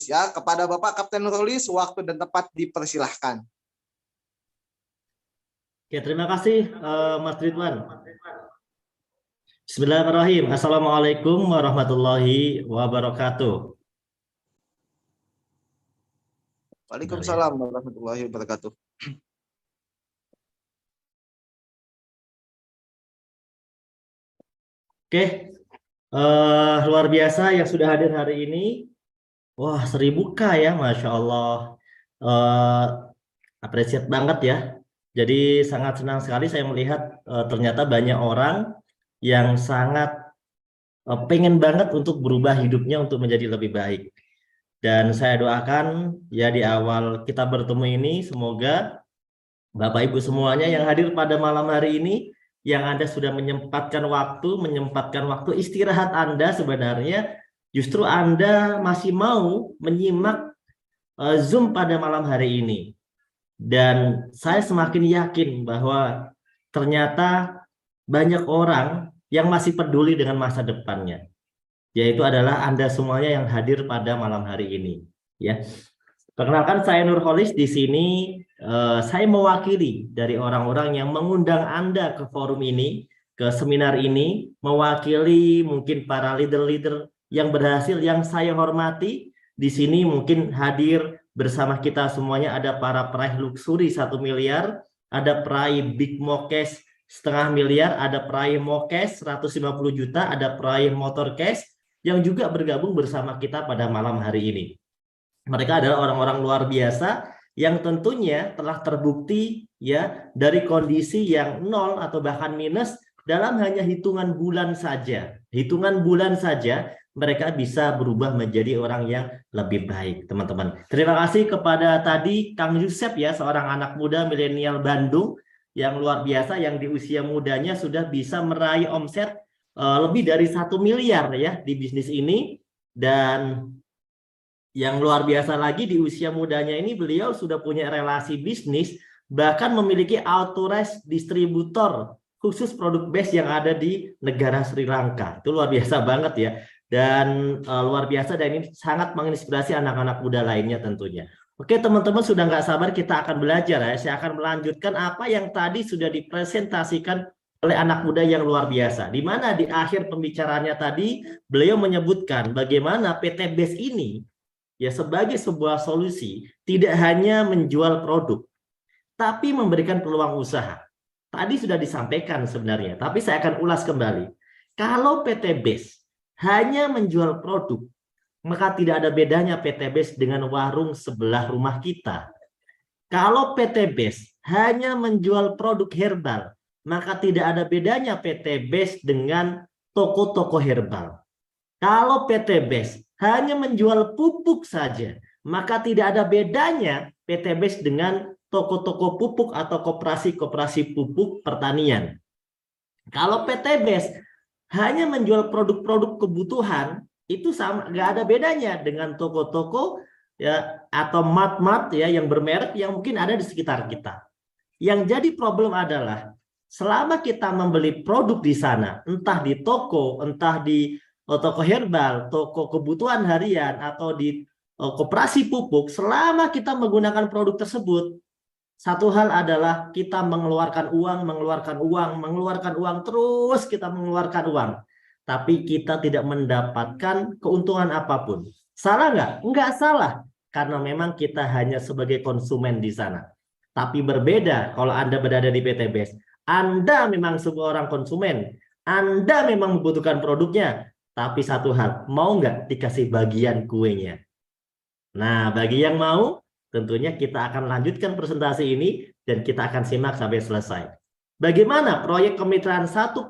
Ya, kepada Bapak Kapten Nurholis, waktu dan tempat dipersilahkan. Oke, terima kasih Mas Ridwan. Bismillahirrahmanirrahim. Assalamualaikum warahmatullahi wabarakatuh. Waalaikumsalam warahmatullahi wabarakatuh. Oke, luar biasa yang sudah hadir hari ini. Wah, 1000K ya, Masya Allah. Apresiat banget ya. Jadi sangat senang sekali saya melihat ternyata banyak orang yang sangat pengen banget untuk berubah hidupnya untuk menjadi lebih baik. Dan saya doakan ya di awal kita bertemu ini semoga Bapak Ibu semuanya yang hadir pada malam hari ini, yang Anda sudah menyempatkan waktu istirahat Anda sebenarnya, justru Anda masih mau menyimak Zoom pada malam hari ini. Dan saya semakin yakin bahwa ternyata banyak orang yang masih peduli dengan masa depannya, yaitu adalah Anda semuanya yang hadir pada malam hari ini. Ya, perkenalkan saya Nurholis di sini. Saya mewakili dari orang-orang yang mengundang Anda ke forum ini, ke seminar ini, mewakili mungkin para leader-leader yang berhasil yang saya hormati. Di sini mungkin hadir bersama kita semuanya ada para peraih luxury 1 miliar, ada peraih Big Mokes 0,5 miliar, ada peraih Mokes 150 juta, ada peraih motor cash yang juga bergabung bersama kita pada malam hari ini. Mereka adalah orang-orang luar biasa yang tentunya telah terbukti ya dari kondisi yang nol atau bahkan minus dalam hanya hitungan bulan saja. Hitungan bulan saja mereka bisa berubah menjadi orang yang lebih baik, teman-teman. Terima kasih kepada tadi Kang Yusef ya, seorang anak muda milenial Bandung yang luar biasa yang di usia mudanya sudah bisa meraih omset lebih dari 1 miliar ya di bisnis ini. Dan yang luar biasa lagi di usia mudanya ini beliau sudah punya relasi bisnis, bahkan memiliki authorized distributor khusus produk base yang ada di negara Sri Lanka. Itu luar biasa banget ya. Dan luar biasa dan ini sangat menginspirasi anak-anak muda lainnya tentunya. Oke teman-teman, sudah nggak sabar kita akan belajar ya. Saya akan melanjutkan apa yang tadi sudah dipresentasikan oleh anak muda yang luar biasa. Di mana di akhir pembicaraannya tadi beliau menyebutkan bagaimana PT Base ini ya sebagai sebuah solusi tidak hanya menjual produk, tapi memberikan peluang usaha. Tadi sudah disampaikan sebenarnya, tapi saya akan ulas kembali. Kalau PT Base hanya menjual produk, maka tidak ada bedanya PT Base dengan warung sebelah rumah kita. Kalau PT Base hanya menjual produk herbal, maka tidak ada bedanya PT Base dengan toko-toko herbal. Kalau PT Base hanya menjual pupuk saja, maka tidak ada bedanya PT Base dengan toko-toko pupuk atau koperasi-koperasi pupuk pertanian. Kalau PT Base hanya menjual produk-produk kebutuhan, itu sama, nggak ada bedanya dengan toko-toko ya atau mart-mart ya yang bermerek yang mungkin ada di sekitar kita. Yang jadi problem adalah selama kita membeli produk di sana, entah di toko, entah di toko herbal, toko kebutuhan harian, atau di koperasi pupuk, selama kita menggunakan produk tersebut, satu hal adalah kita mengeluarkan uang, terus kita mengeluarkan uang. Tapi kita tidak mendapatkan keuntungan apapun. Salah nggak? Nggak salah. Karena memang kita hanya sebagai konsumen di sana. Tapi berbeda kalau Anda berada di PT Base. Anda memang sebuah orang konsumen. Anda memang membutuhkan produknya. Tapi satu hal, mau nggak dikasih bagian kuenya? Nah, bagi yang mau, tentunya kita akan lanjutkan presentasi ini dan kita akan simak sampai selesai. Bagaimana proyek kemitraan 1,67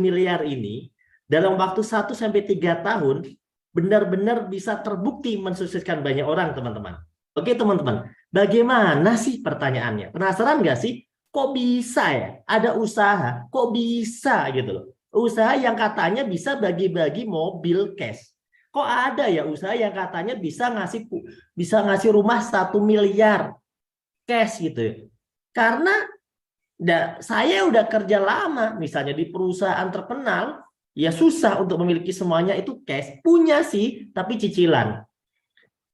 miliar ini dalam waktu 1-3 tahun benar-benar bisa terbukti mensukseskan banyak orang, teman-teman. Oke, teman-teman. Bagaimana sih pertanyaannya? Penasaran nggak sih? Kok bisa ya? Ada usaha, kok bisa gitu loh. Usaha yang katanya bisa bagi-bagi mobil cash. Kok ada ya usaha yang katanya bisa ngasih rumah 1 miliar cash gitu ya. Karena saya udah kerja lama misalnya di perusahaan terkenal, ya susah untuk memiliki semuanya itu cash. Punya sih, tapi cicilan.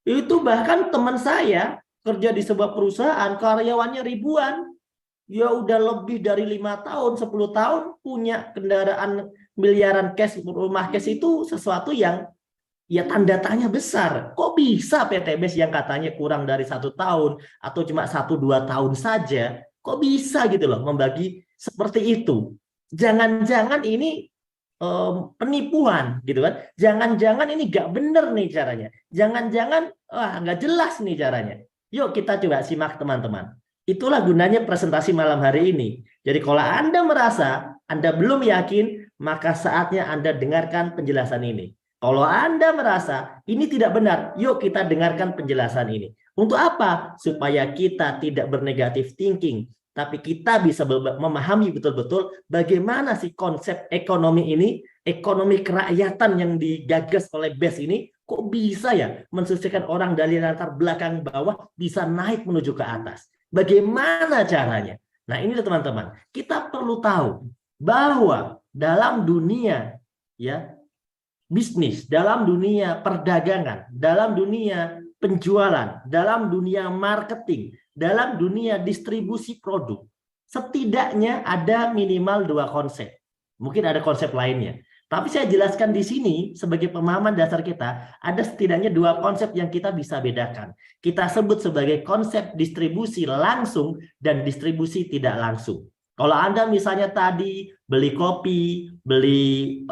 Itu bahkan teman saya kerja di sebuah perusahaan, karyawannya ribuan, ya udah lebih dari 5 tahun, 10 tahun punya kendaraan miliaran cash, rumah cash itu sesuatu yang ya tanda tanya besar. Kok bisa PTBS yang katanya kurang dari 1 tahun atau cuma 1-2 tahun saja, kok bisa gitu loh membagi seperti itu? Jangan-jangan ini penipuan gitu kan? Jangan-jangan ini nggak bener nih caranya. Jangan-jangan nggak jelas nih caranya. Yuk kita coba simak teman-teman. Itulah gunanya presentasi malam hari ini. Jadi kalau Anda merasa Anda belum yakin, maka saatnya Anda dengarkan penjelasan ini. Kalau Anda merasa ini tidak benar, yuk kita dengarkan penjelasan ini. Untuk apa? Supaya kita tidak bernegatif thinking, tapi kita bisa memahami betul-betul bagaimana sih konsep ekonomi ini, ekonomi kerakyatan yang digagas oleh BES ini, kok bisa ya mensukseskan orang dari latar belakang bawah bisa naik menuju ke atas. Bagaimana caranya? Nah ini teman-teman, kita perlu tahu bahwa dalam dunia ya bisnis, dalam dunia perdagangan, dalam dunia penjualan, dalam dunia marketing, dalam dunia distribusi produk, setidaknya ada minimal 2 konsep. Mungkin ada konsep lainnya. Tapi saya jelaskan di sini sebagai pemahaman dasar kita, ada setidaknya 2 konsep yang kita bisa bedakan. Kita sebut sebagai konsep distribusi langsung dan distribusi tidak langsung. Kalau Anda misalnya tadi beli kopi, beli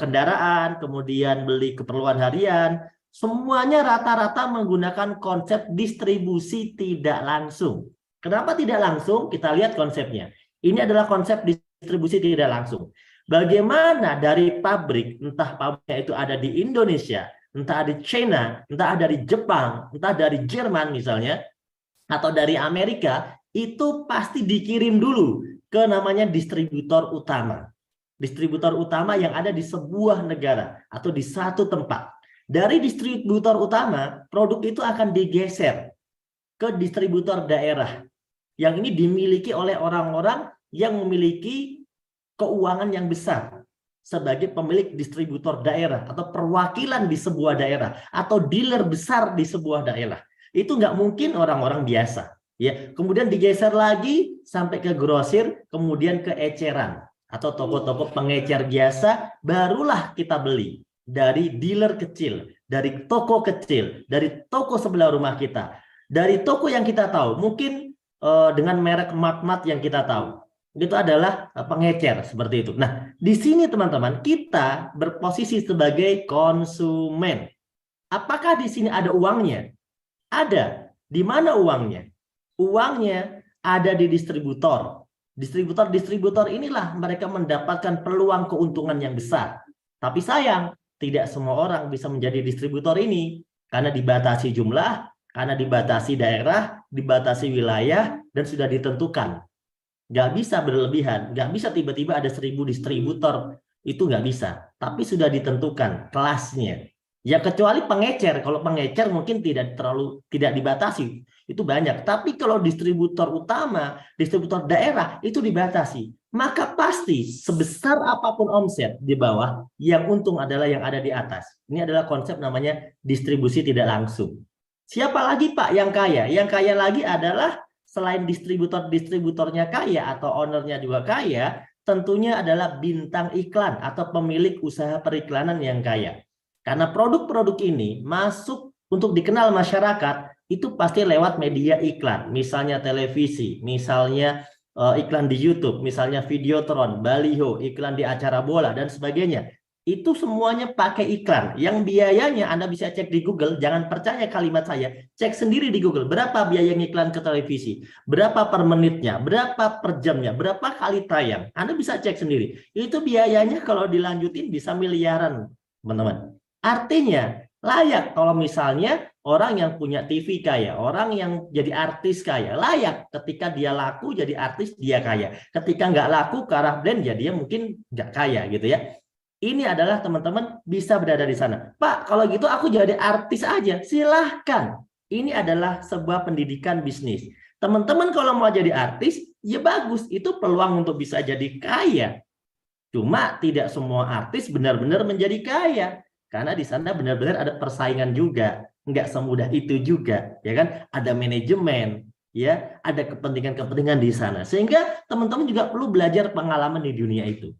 kendaraan, kemudian beli keperluan harian, semuanya rata-rata menggunakan konsep distribusi tidak langsung. Kenapa tidak langsung? Kita lihat konsepnya. Ini adalah konsep distribusi tidak langsung. Bagaimana dari pabrik, entah pabriknya itu ada di Indonesia, entah di China, entah dari Jepang, entah dari Jerman misalnya, atau dari Amerika, itu pasti dikirim dulu ke namanya distributor utama. Distributor utama yang ada di sebuah negara atau di satu tempat. Dari distributor utama, produk itu akan digeser ke distributor daerah. Yang ini dimiliki oleh orang-orang yang memiliki keuangan yang besar sebagai pemilik distributor daerah atau perwakilan di sebuah daerah atau dealer besar di sebuah daerah. Itu nggak mungkin orang-orang biasa. Ya, kemudian digeser lagi sampai ke grosir, kemudian ke eceran atau toko-toko pengecer biasa, barulah kita beli dari dealer kecil, dari toko kecil, dari toko sebelah rumah kita, dari toko yang kita tahu, mungkin dengan merek mat-mat yang kita tahu. Itu adalah pengecer seperti itu. Nah, di sini teman-teman kita berposisi sebagai konsumen. Apakah di sini ada uangnya? Ada. Di mana uangnya? Uangnya ada di distributor. Distributor inilah mereka mendapatkan peluang keuntungan yang besar. Tapi sayang, tidak semua orang bisa menjadi distributor ini karena dibatasi jumlah, karena dibatasi daerah, dibatasi wilayah, dan sudah ditentukan. Nggak bisa berlebihan, nggak bisa tiba-tiba ada 1000 distributor, itu nggak bisa. Tapi sudah ditentukan kelasnya. Ya kecuali pengecer, kalau pengecer mungkin tidak dibatasi, itu banyak. Tapi kalau distributor utama, distributor daerah itu dibatasi. Maka pasti sebesar apapun omset di bawah, yang untung adalah yang ada di atas. Ini adalah konsep namanya distribusi tidak langsung. Siapa lagi Pak yang kaya? Yang kaya lagi adalah selain distributornya kaya atau ownernya juga kaya, tentunya adalah bintang iklan atau pemilik usaha periklanan yang kaya. Karena produk-produk ini masuk untuk dikenal masyarakat, itu pasti lewat media iklan. Misalnya televisi, misalnya iklan di YouTube, misalnya Videotron, baliho, iklan di acara bola, dan sebagainya. Itu semuanya pakai iklan. Yang biayanya Anda bisa cek di Google, jangan percaya kalimat saya. Cek sendiri di Google, berapa biaya iklan ke televisi, berapa per menitnya, berapa per jamnya, berapa kali tayang. Anda bisa cek sendiri. Itu biayanya kalau dilanjutin bisa miliaran, teman-teman. Artinya, layak kalau misalnya orang yang punya TV kaya, orang yang jadi artis kaya, layak ketika dia laku jadi artis, dia kaya. Ketika nggak laku ke arah brand, ya dia mungkin nggak kaya gitu ya. Ini adalah teman-teman bisa berada di sana. Pak, kalau gitu aku jadi artis aja. Silahkan. Ini adalah sebuah pendidikan bisnis. Teman-teman kalau mau jadi artis, ya bagus. Itu peluang untuk bisa jadi kaya. Cuma tidak semua artis benar-benar menjadi kaya. Karena di sana benar-benar ada persaingan juga. nggak semudah itu juga, ya kan? Ada manajemen, ya, ada kepentingan-kepentingan di sana. Sehingga teman-teman juga perlu belajar pengalaman di dunia itu.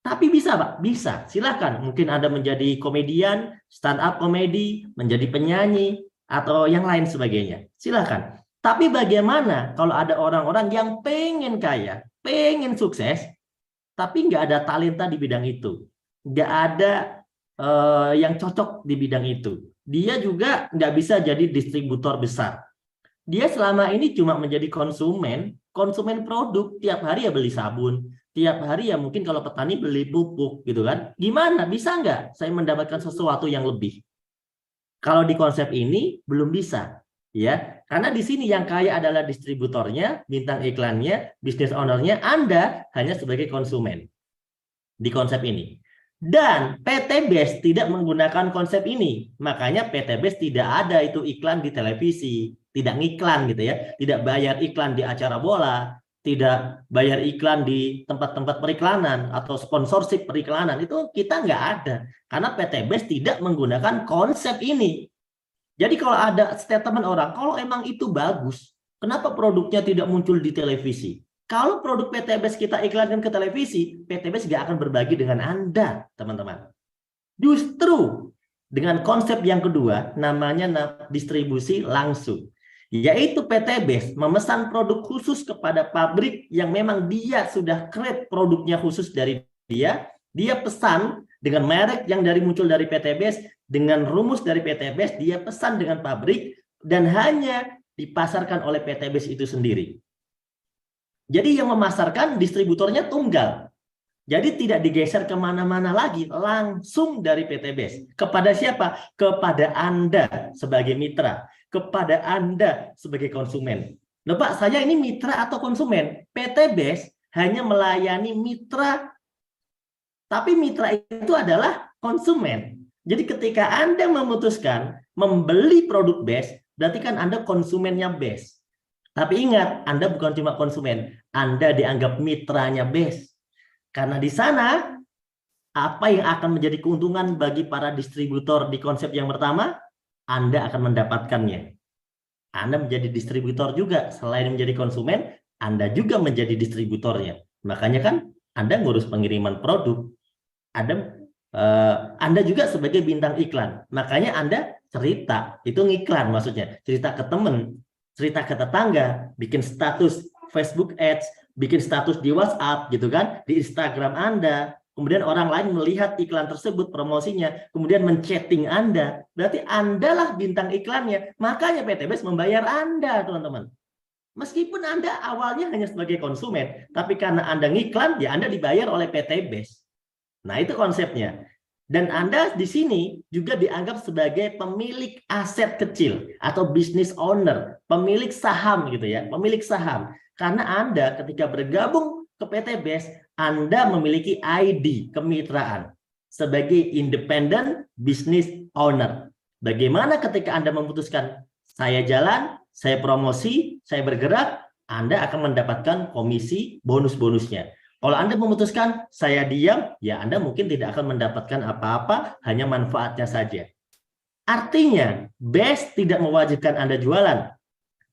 Tapi bisa, Pak, bisa. Silakan. Mungkin Anda menjadi komedian, stand up komedi, menjadi penyanyi, atau yang lain sebagainya. Silakan. Tapi bagaimana kalau ada orang-orang yang pengen kaya, pengen sukses, tapi nggak ada talenta di bidang itu, nggak ada yang cocok di bidang itu. Dia juga nggak bisa jadi distributor besar. Dia selama ini cuma menjadi konsumen produk, tiap hari ya beli sabun, tiap hari ya mungkin kalau petani beli pupuk gitu kan. Gimana? Bisa nggak saya mendapatkan sesuatu yang lebih? Kalau di konsep ini belum bisa, ya. Karena di sini yang kaya adalah distributornya, bintang iklannya, business owner-nya, Anda hanya sebagai konsumen di konsep ini. Dan PT BES tidak menggunakan konsep ini. Makanya PT BES tidak ada itu iklan di televisi, tidak ngiklan gitu ya, tidak bayar iklan di acara bola, tidak bayar iklan di tempat-tempat periklanan atau sponsorship periklanan, itu kita nggak ada. Karena PT BES tidak menggunakan konsep ini. Jadi kalau ada statement orang, kalau emang itu bagus, kenapa produknya tidak muncul di televisi? Kalau produk PT BES kita iklankan ke televisi, PT BES nggak akan berbagi dengan Anda, teman-teman. Justru dengan konsep yang kedua, namanya distribusi langsung. Yaitu PT BES memesan produk khusus kepada pabrik yang memang dia sudah create produknya khusus dari dia pesan dengan merek yang muncul dari PT BES, dengan rumus dari PT BES, dia pesan dengan pabrik, dan hanya dipasarkan oleh PT BES itu sendiri. Jadi yang memasarkan distributornya tunggal. Jadi tidak digeser kemana-mana lagi, langsung dari PT BES. Kepada siapa? Kepada Anda sebagai mitra, kepada Anda sebagai konsumen. Loh Pak, saya ini mitra atau konsumen? PT BES hanya melayani mitra, tapi mitra itu adalah konsumen. Jadi ketika Anda memutuskan membeli produk BES, berarti kan Anda konsumennya BES. Tapi ingat, Anda bukan cuma konsumen, Anda dianggap mitranya BES. Karena di sana, apa yang akan menjadi keuntungan bagi para distributor di konsep yang pertama, Anda akan mendapatkannya. Anda menjadi distributor juga, selain menjadi konsumen, Anda juga menjadi distributornya. Makanya kan, Anda ngurus pengiriman produk, Anda juga sebagai bintang iklan. Makanya Anda cerita, itu ngiklan maksudnya, cerita ke teman, cerita ke tetangga, bikin status Facebook Ads, bikin status di WhatsApp gitu kan, di Instagram Anda, kemudian orang lain melihat iklan tersebut, promosinya, kemudian men-chatting Anda, berarti Anda lah bintang iklannya. Makanya PT BES membayar Anda, teman-teman. Meskipun Anda awalnya hanya sebagai konsumen, tapi karena Anda ngiklan, ya Anda dibayar oleh PT BES. Nah, itu konsepnya. Dan Anda di sini juga dianggap sebagai pemilik aset kecil atau business owner, pemilik saham gitu ya, pemilik saham. Karena Anda ketika bergabung ke PT BES, Anda memiliki ID kemitraan sebagai independent business owner. Bagaimana ketika Anda memutuskan saya jalan, saya promosi, saya bergerak, Anda akan mendapatkan komisi bonus-bonusnya. Kalau Anda memutuskan saya diam, ya Anda mungkin tidak akan mendapatkan apa-apa, hanya manfaatnya saja. Artinya, BES tidak mewajibkan Anda jualan,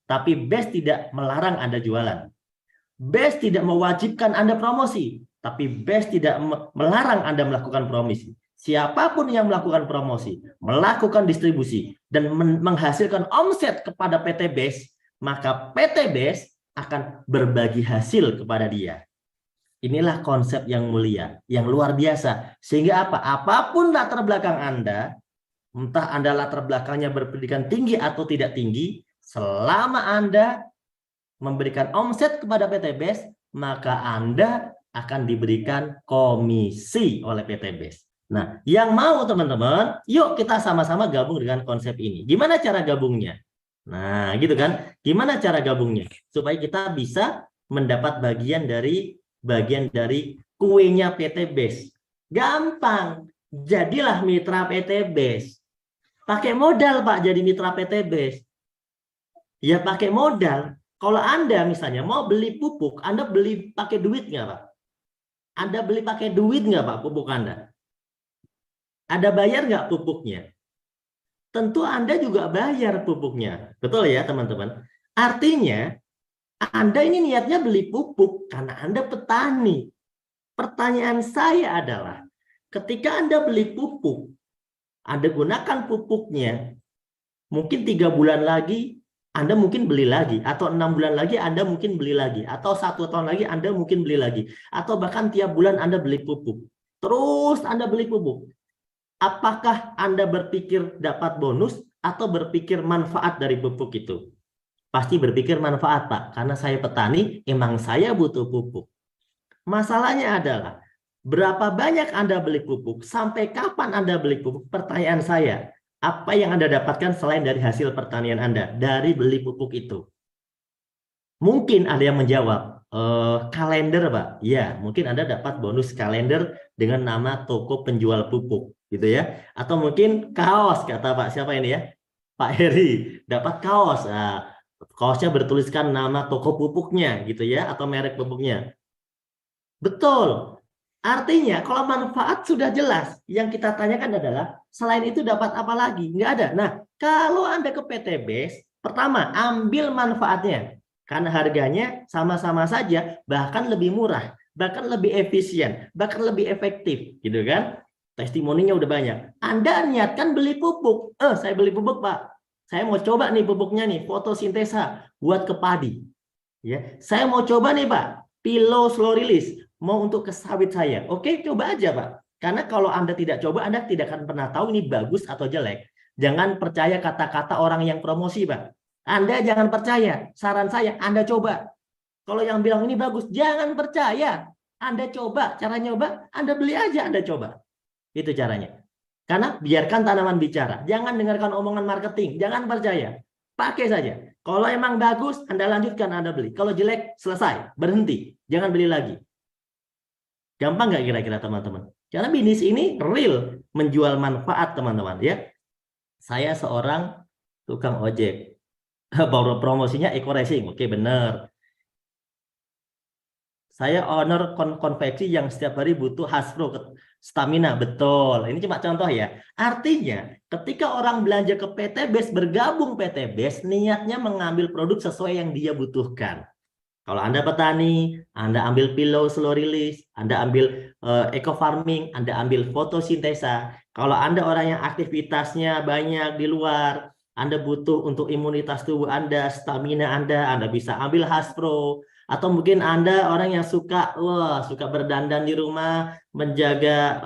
tapi BES tidak melarang Anda jualan. BES tidak mewajibkan Anda promosi, tapi BES tidak melarang Anda melakukan promosi. Siapapun yang melakukan promosi, melakukan distribusi, dan menghasilkan omset kepada PT BES, maka PT BES akan berbagi hasil kepada dia. Inilah konsep yang mulia, yang luar biasa. Sehingga apa? Apapun latar belakang Anda, entah Anda latar belakangnya berpendidikan tinggi atau tidak tinggi, selama Anda memberikan omset kepada PT BES, maka Anda akan diberikan komisi oleh PT BES. Nah, yang mau teman-teman, yuk kita sama-sama gabung dengan konsep ini. Gimana cara gabungnya? Nah, gitu kan? Gimana cara gabungnya? Supaya kita bisa mendapat bagian dari kuenya PT BES. Gampang. Jadilah mitra PT BES. Pakai modal, Pak, jadi mitra PT BES. Ya pakai modal. Kalau Anda misalnya mau beli pupuk, Anda beli pakai duit nggak, Pak? Anda beli pakai duit nggak, Pak, pupuk Anda? Ada bayar nggak pupuknya? tentu Anda juga bayar pupuknya. Betul ya teman-teman? Artinya Anda ini niatnya beli pupuk karena Anda petani. Pertanyaan saya adalah, ketika Anda beli pupuk, Anda gunakan pupuknya, mungkin 3 bulan lagi Anda mungkin beli lagi, atau 6 bulan lagi Anda mungkin beli lagi, atau 1 tahun lagi Anda mungkin beli lagi, atau bahkan tiap bulan Anda beli pupuk. Terus Anda beli pupuk. Apakah Anda berpikir dapat bonus atau berpikir manfaat dari pupuk itu? Pasti berpikir manfaat, Pak. Karena saya petani, emang saya butuh pupuk. Masalahnya adalah, berapa banyak Anda beli pupuk? Sampai kapan Anda beli pupuk? Pertanyaan saya, apa yang Anda dapatkan selain dari hasil pertanian Anda dari beli pupuk itu? Mungkin ada yang menjawab, kalender, Pak. Ya, mungkin Anda dapat bonus kalender dengan nama toko penjual pupuk, gitu ya. Atau mungkin kaos, kata Pak siapa ini ya? Pak Heri, dapat kaos. Nah, kaosnya bertuliskan nama toko pupuknya, gitu ya, atau merek pupuknya. Betul. Artinya kalau manfaat sudah jelas. Yang kita tanyakan adalah selain itu dapat apa lagi? Nggak ada. Nah, kalau Anda ke PTBes, pertama ambil manfaatnya. Karena harganya sama-sama saja, bahkan lebih murah, bahkan lebih efisien, bahkan lebih efektif, gitu kan? Testimoninya udah banyak. Anda niatkan beli pupuk. Saya beli pupuk, Pak. Saya mau coba nih pupuknya nih, fotosintesa buat ke padi. Ya, saya mau coba nih, Pak, Pilo slow release mau untuk ke sawit saya. Oke, coba aja, Pak. Karena kalau Anda tidak coba, Anda tidak akan pernah tahu ini bagus atau jelek. Jangan percaya kata-kata orang yang promosi, Pak. Anda jangan percaya. Saran saya, Anda coba. Kalau yang bilang ini bagus, jangan percaya. Anda coba. Cara nyoba, Anda beli aja, Anda coba. Itu caranya. Karena biarkan tanaman bicara. Jangan dengarkan omongan marketing. Jangan percaya. Pakai saja. Kalau emang bagus, Anda lanjutkan, Anda beli. Kalau jelek, selesai. Berhenti. Jangan beli lagi. Gampang nggak kira-kira teman-teman? Karena bisnis ini real. Menjual manfaat, teman-teman. Ya, saya seorang tukang ojek. Baru promosinya Eco Racing. Oke, benar. Saya owner konveksi yang setiap hari butuh Hasbro stamina. Betul. Ini cuma contoh ya. Artinya, ketika orang belanja ke PTBes, bergabung PTBes, niatnya mengambil produk sesuai yang dia butuhkan. Kalau Anda petani, Anda ambil Pilo slow release, Anda ambil eco farming, Anda ambil fotosintesa. Kalau Anda orang yang aktivitasnya banyak di luar, Anda butuh untuk imunitas tubuh Anda, stamina Anda bisa ambil Hasbro. Atau mungkin Anda orang yang suka berdandan di rumah, menjaga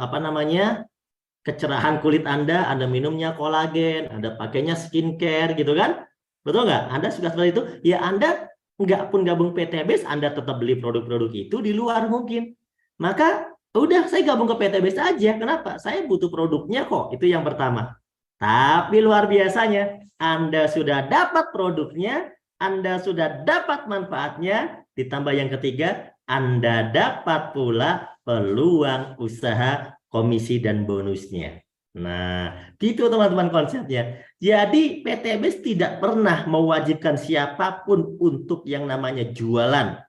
kecerahan kulit Anda minumnya kolagen, Anda pakainya skincare gitu kan? Betul nggak? Anda suka seperti itu? Ya Anda nggak pun gabung PTBes, Anda tetap beli produk-produk itu di luar mungkin. Maka udah saya gabung ke PTBes aja. Kenapa? Saya butuh produknya kok. Itu yang pertama. Tapi luar biasanya, Anda sudah dapat produknya, Anda sudah dapat manfaatnya, ditambah yang ketiga, Anda dapat pula peluang usaha, komisi, dan bonusnya. Nah, gitu teman-teman konsepnya. Jadi PTBes tidak pernah mewajibkan siapapun untuk yang namanya jualan,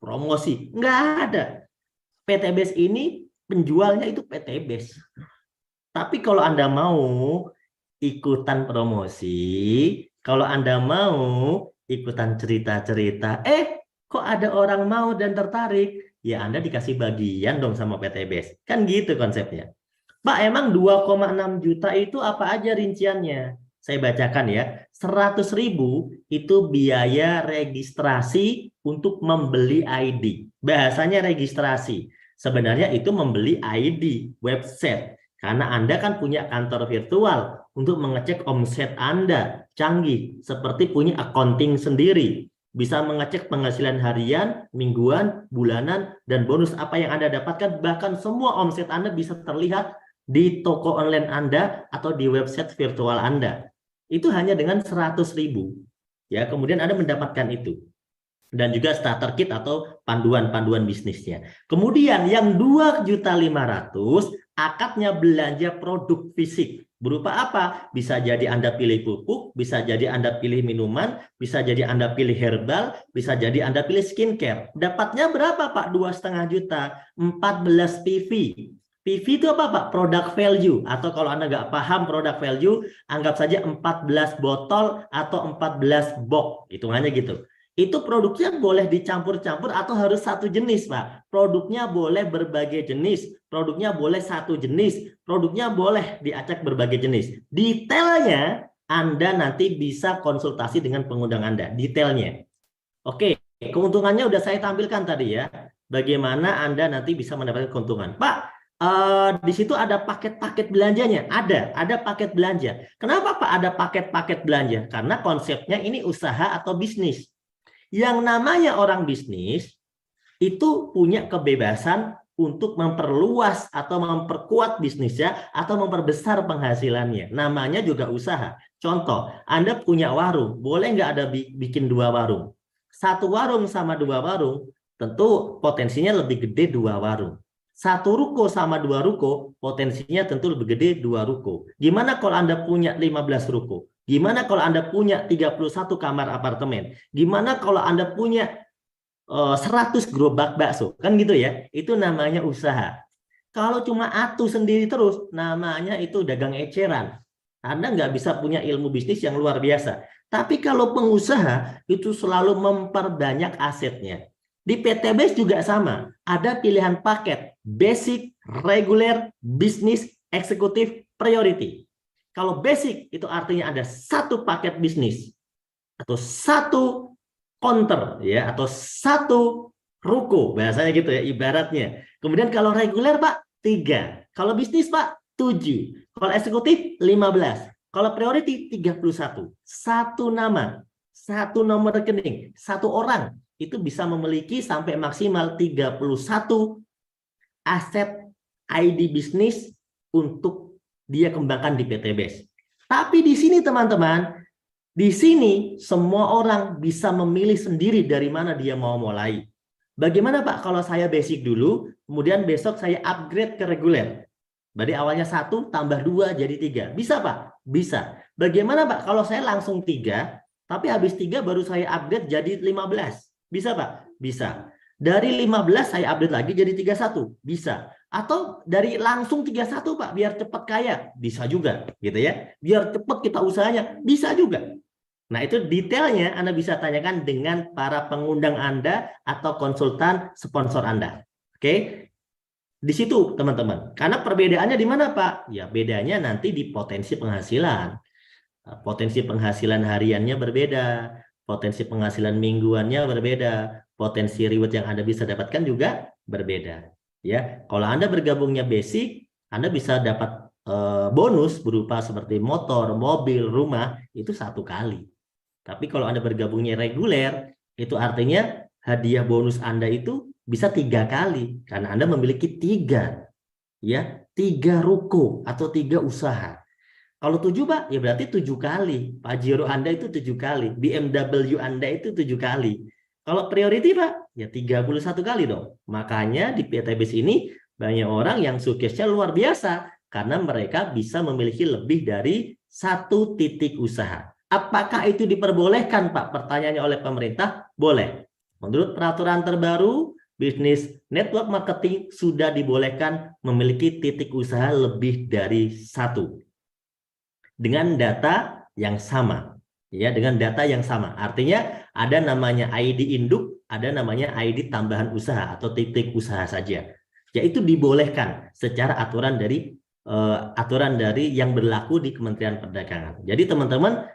promosi. Nggak ada. PTBes ini penjualnya itu PTBes. Tapi kalau Anda mau ikutan promosi, kalau Anda mau ikutan cerita-cerita, kok ada orang mau dan tertarik, ya Anda dikasih bagian dong sama PTBes. Kan gitu konsepnya. Pak, emang 2,6 juta itu apa aja rinciannya? Saya bacakan ya. 100.000 itu biaya registrasi untuk membeli ID. Bahasanya registrasi. Sebenarnya itu membeli ID website. Karena Anda kan punya kantor virtual untuk mengecek omset Anda. Canggih, seperti punya accounting sendiri. Bisa mengecek penghasilan harian, mingguan, bulanan, dan bonus apa yang Anda dapatkan. Bahkan semua omset Anda bisa terlihat di toko online Anda atau di website virtual Anda. Itu hanya dengan 100.000. Ya, kemudian Anda mendapatkan itu. Dan juga starter kit atau panduan bisnisnya. Kemudian yang 2.500.000 akadnya belanja produk fisik. Berupa apa? Bisa jadi Anda pilih pupuk, bisa jadi Anda pilih minuman, bisa jadi Anda pilih herbal, bisa jadi Anda pilih skincare. Dapatnya berapa Pak? 2,5 juta, 14 PV. PV itu apa Pak? Product value. Atau kalau Anda nggak paham product value, anggap saja 14 botol atau 14 box. Hitungannya gitu. Itu produknya boleh dicampur-campur atau harus satu jenis Pak. Produknya boleh berbagai jenis. Produknya boleh satu jenis. Produknya boleh diacak berbagai jenis. Detailnya Anda nanti bisa konsultasi dengan pengundang Anda. Detailnya. Oke, keuntungannya udah saya tampilkan tadi ya. Bagaimana Anda nanti bisa mendapatkan keuntungan. Pak, di situ ada paket-paket belanjanya. Ada paket belanja. Kenapa Pak ada paket-paket belanja? Karena konsepnya ini usaha atau bisnis. Yang namanya orang bisnis itu punya kebebasan untuk memperluas atau memperkuat bisnisnya atau memperbesar penghasilannya. Namanya juga usaha. Contoh, Anda punya warung, boleh nggak ada bikin 2 warung? 1 warung sama 2 warung, tentu potensinya lebih gede 2 warung. 1 ruko sama 2 ruko, potensinya tentu lebih gede 2 ruko. Gimana kalau Anda punya 15 ruko? Gimana kalau Anda punya 31 kamar apartemen? Gimana kalau Anda punya 100 gerobak bakso? Kan gitu ya. Itu namanya usaha. Kalau cuma atu sendiri terus, namanya itu dagang eceran. Anda nggak bisa punya ilmu bisnis yang luar biasa. Tapi kalau pengusaha itu selalu memperbanyak asetnya. Di PTBS juga sama. Ada pilihan paket basic, reguler, bisnis, eksekutif, priority. Kalau basic itu artinya ada 1 paket bisnis atau 1 counter ya atau 1 ruko bahasanya gitu ya ibaratnya. Kemudian kalau reguler Pak 3, kalau bisnis Pak 7, kalau eksekutif 15, kalau priority 31. 1 nama, 1 nomor rekening, 1 orang itu bisa memiliki sampai maksimal 31 aset ID bisnis untuk dia kembangkan di PTBS. Tapi di sini teman-teman, di sini semua orang bisa memilih sendiri dari mana dia mau mulai. Bagaimana Pak kalau saya basic dulu, kemudian besok saya upgrade ke reguler? Berarti awalnya 1 tambah 2 jadi 3. Bisa Pak? Bisa. Bagaimana Pak kalau saya langsung 3, tapi habis 3 baru saya upgrade jadi 15? Bisa Pak? Bisa. Dari 15 saya update lagi jadi 31. Bisa. Atau dari langsung 31 Pak, biar cepat kaya. Bisa juga, gitu ya. Biar cepat kita usahanya. Bisa juga. Nah, itu detailnya Anda bisa tanyakan dengan para pengundang Anda atau konsultan sponsor Anda. Oke? Di situ, teman-teman. Karena perbedaannya di mana, Pak? Ya, bedanya nanti di potensi penghasilan. Potensi penghasilan hariannya berbeda. Potensi penghasilan mingguannya berbeda. Potensi reward yang Anda bisa dapatkan juga berbeda. Ya, kalau Anda bergabungnya basic, Anda bisa dapat bonus berupa seperti motor, mobil, rumah, itu 1 kali. Tapi kalau Anda bergabungnya reguler, itu artinya hadiah bonus Anda itu bisa 3 kali. Karena Anda memiliki 3 ruko atau 3 usaha. Kalau 7 Pak, ya berarti 7 kali. Pajero Anda itu 7 kali. BMW Anda itu 7 kali. Kalau priority Pak, ya 31 kali dong. Makanya di PTBS ini banyak orang yang suksesnya luar biasa. Karena mereka bisa memiliki lebih dari 1 titik usaha. Apakah itu diperbolehkan Pak? Pertanyaannya oleh pemerintah, boleh. Menurut peraturan terbaru, bisnis network marketing sudah dibolehkan memiliki titik usaha lebih dari 1. Dengan data yang sama. Ya, dengan data yang sama. Artinya ada namanya ID induk, ada namanya ID tambahan usaha atau titik usaha saja. Yaitu dibolehkan secara aturan dari yang berlaku di Kementerian Perdagangan. Jadi teman-teman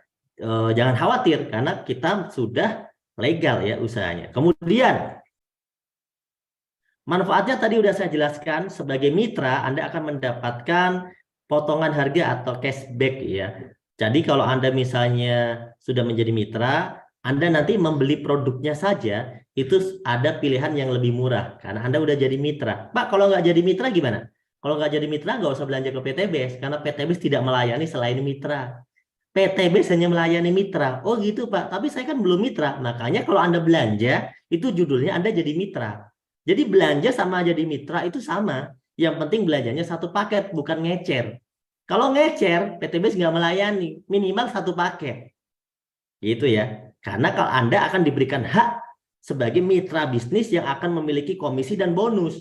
jangan khawatir karena kita sudah legal ya usahanya. Kemudian manfaatnya tadi udah saya jelaskan, sebagai mitra Anda akan mendapatkan potongan harga atau cashback ya. Jadi kalau Anda misalnya sudah menjadi mitra, Anda nanti membeli produknya saja itu ada pilihan yang lebih murah karena Anda udah jadi mitra. Pak, kalau nggak jadi mitra gimana? Kalau nggak jadi mitra nggak usah belanja ke PTBS karena PTBS tidak melayani selain mitra. PTBS hanya melayani mitra. Oh gitu Pak, tapi saya kan belum mitra. Makanya kalau Anda belanja, itu judulnya Anda jadi mitra. Jadi belanja sama jadi mitra itu sama. Yang penting belanjanya 1 paket, bukan ngecer. Kalau ngecer, PTBS nggak melayani. Minimal 1 paket. Gitu ya. Karena kalau Anda akan diberikan hak sebagai mitra bisnis yang akan memiliki komisi dan bonus.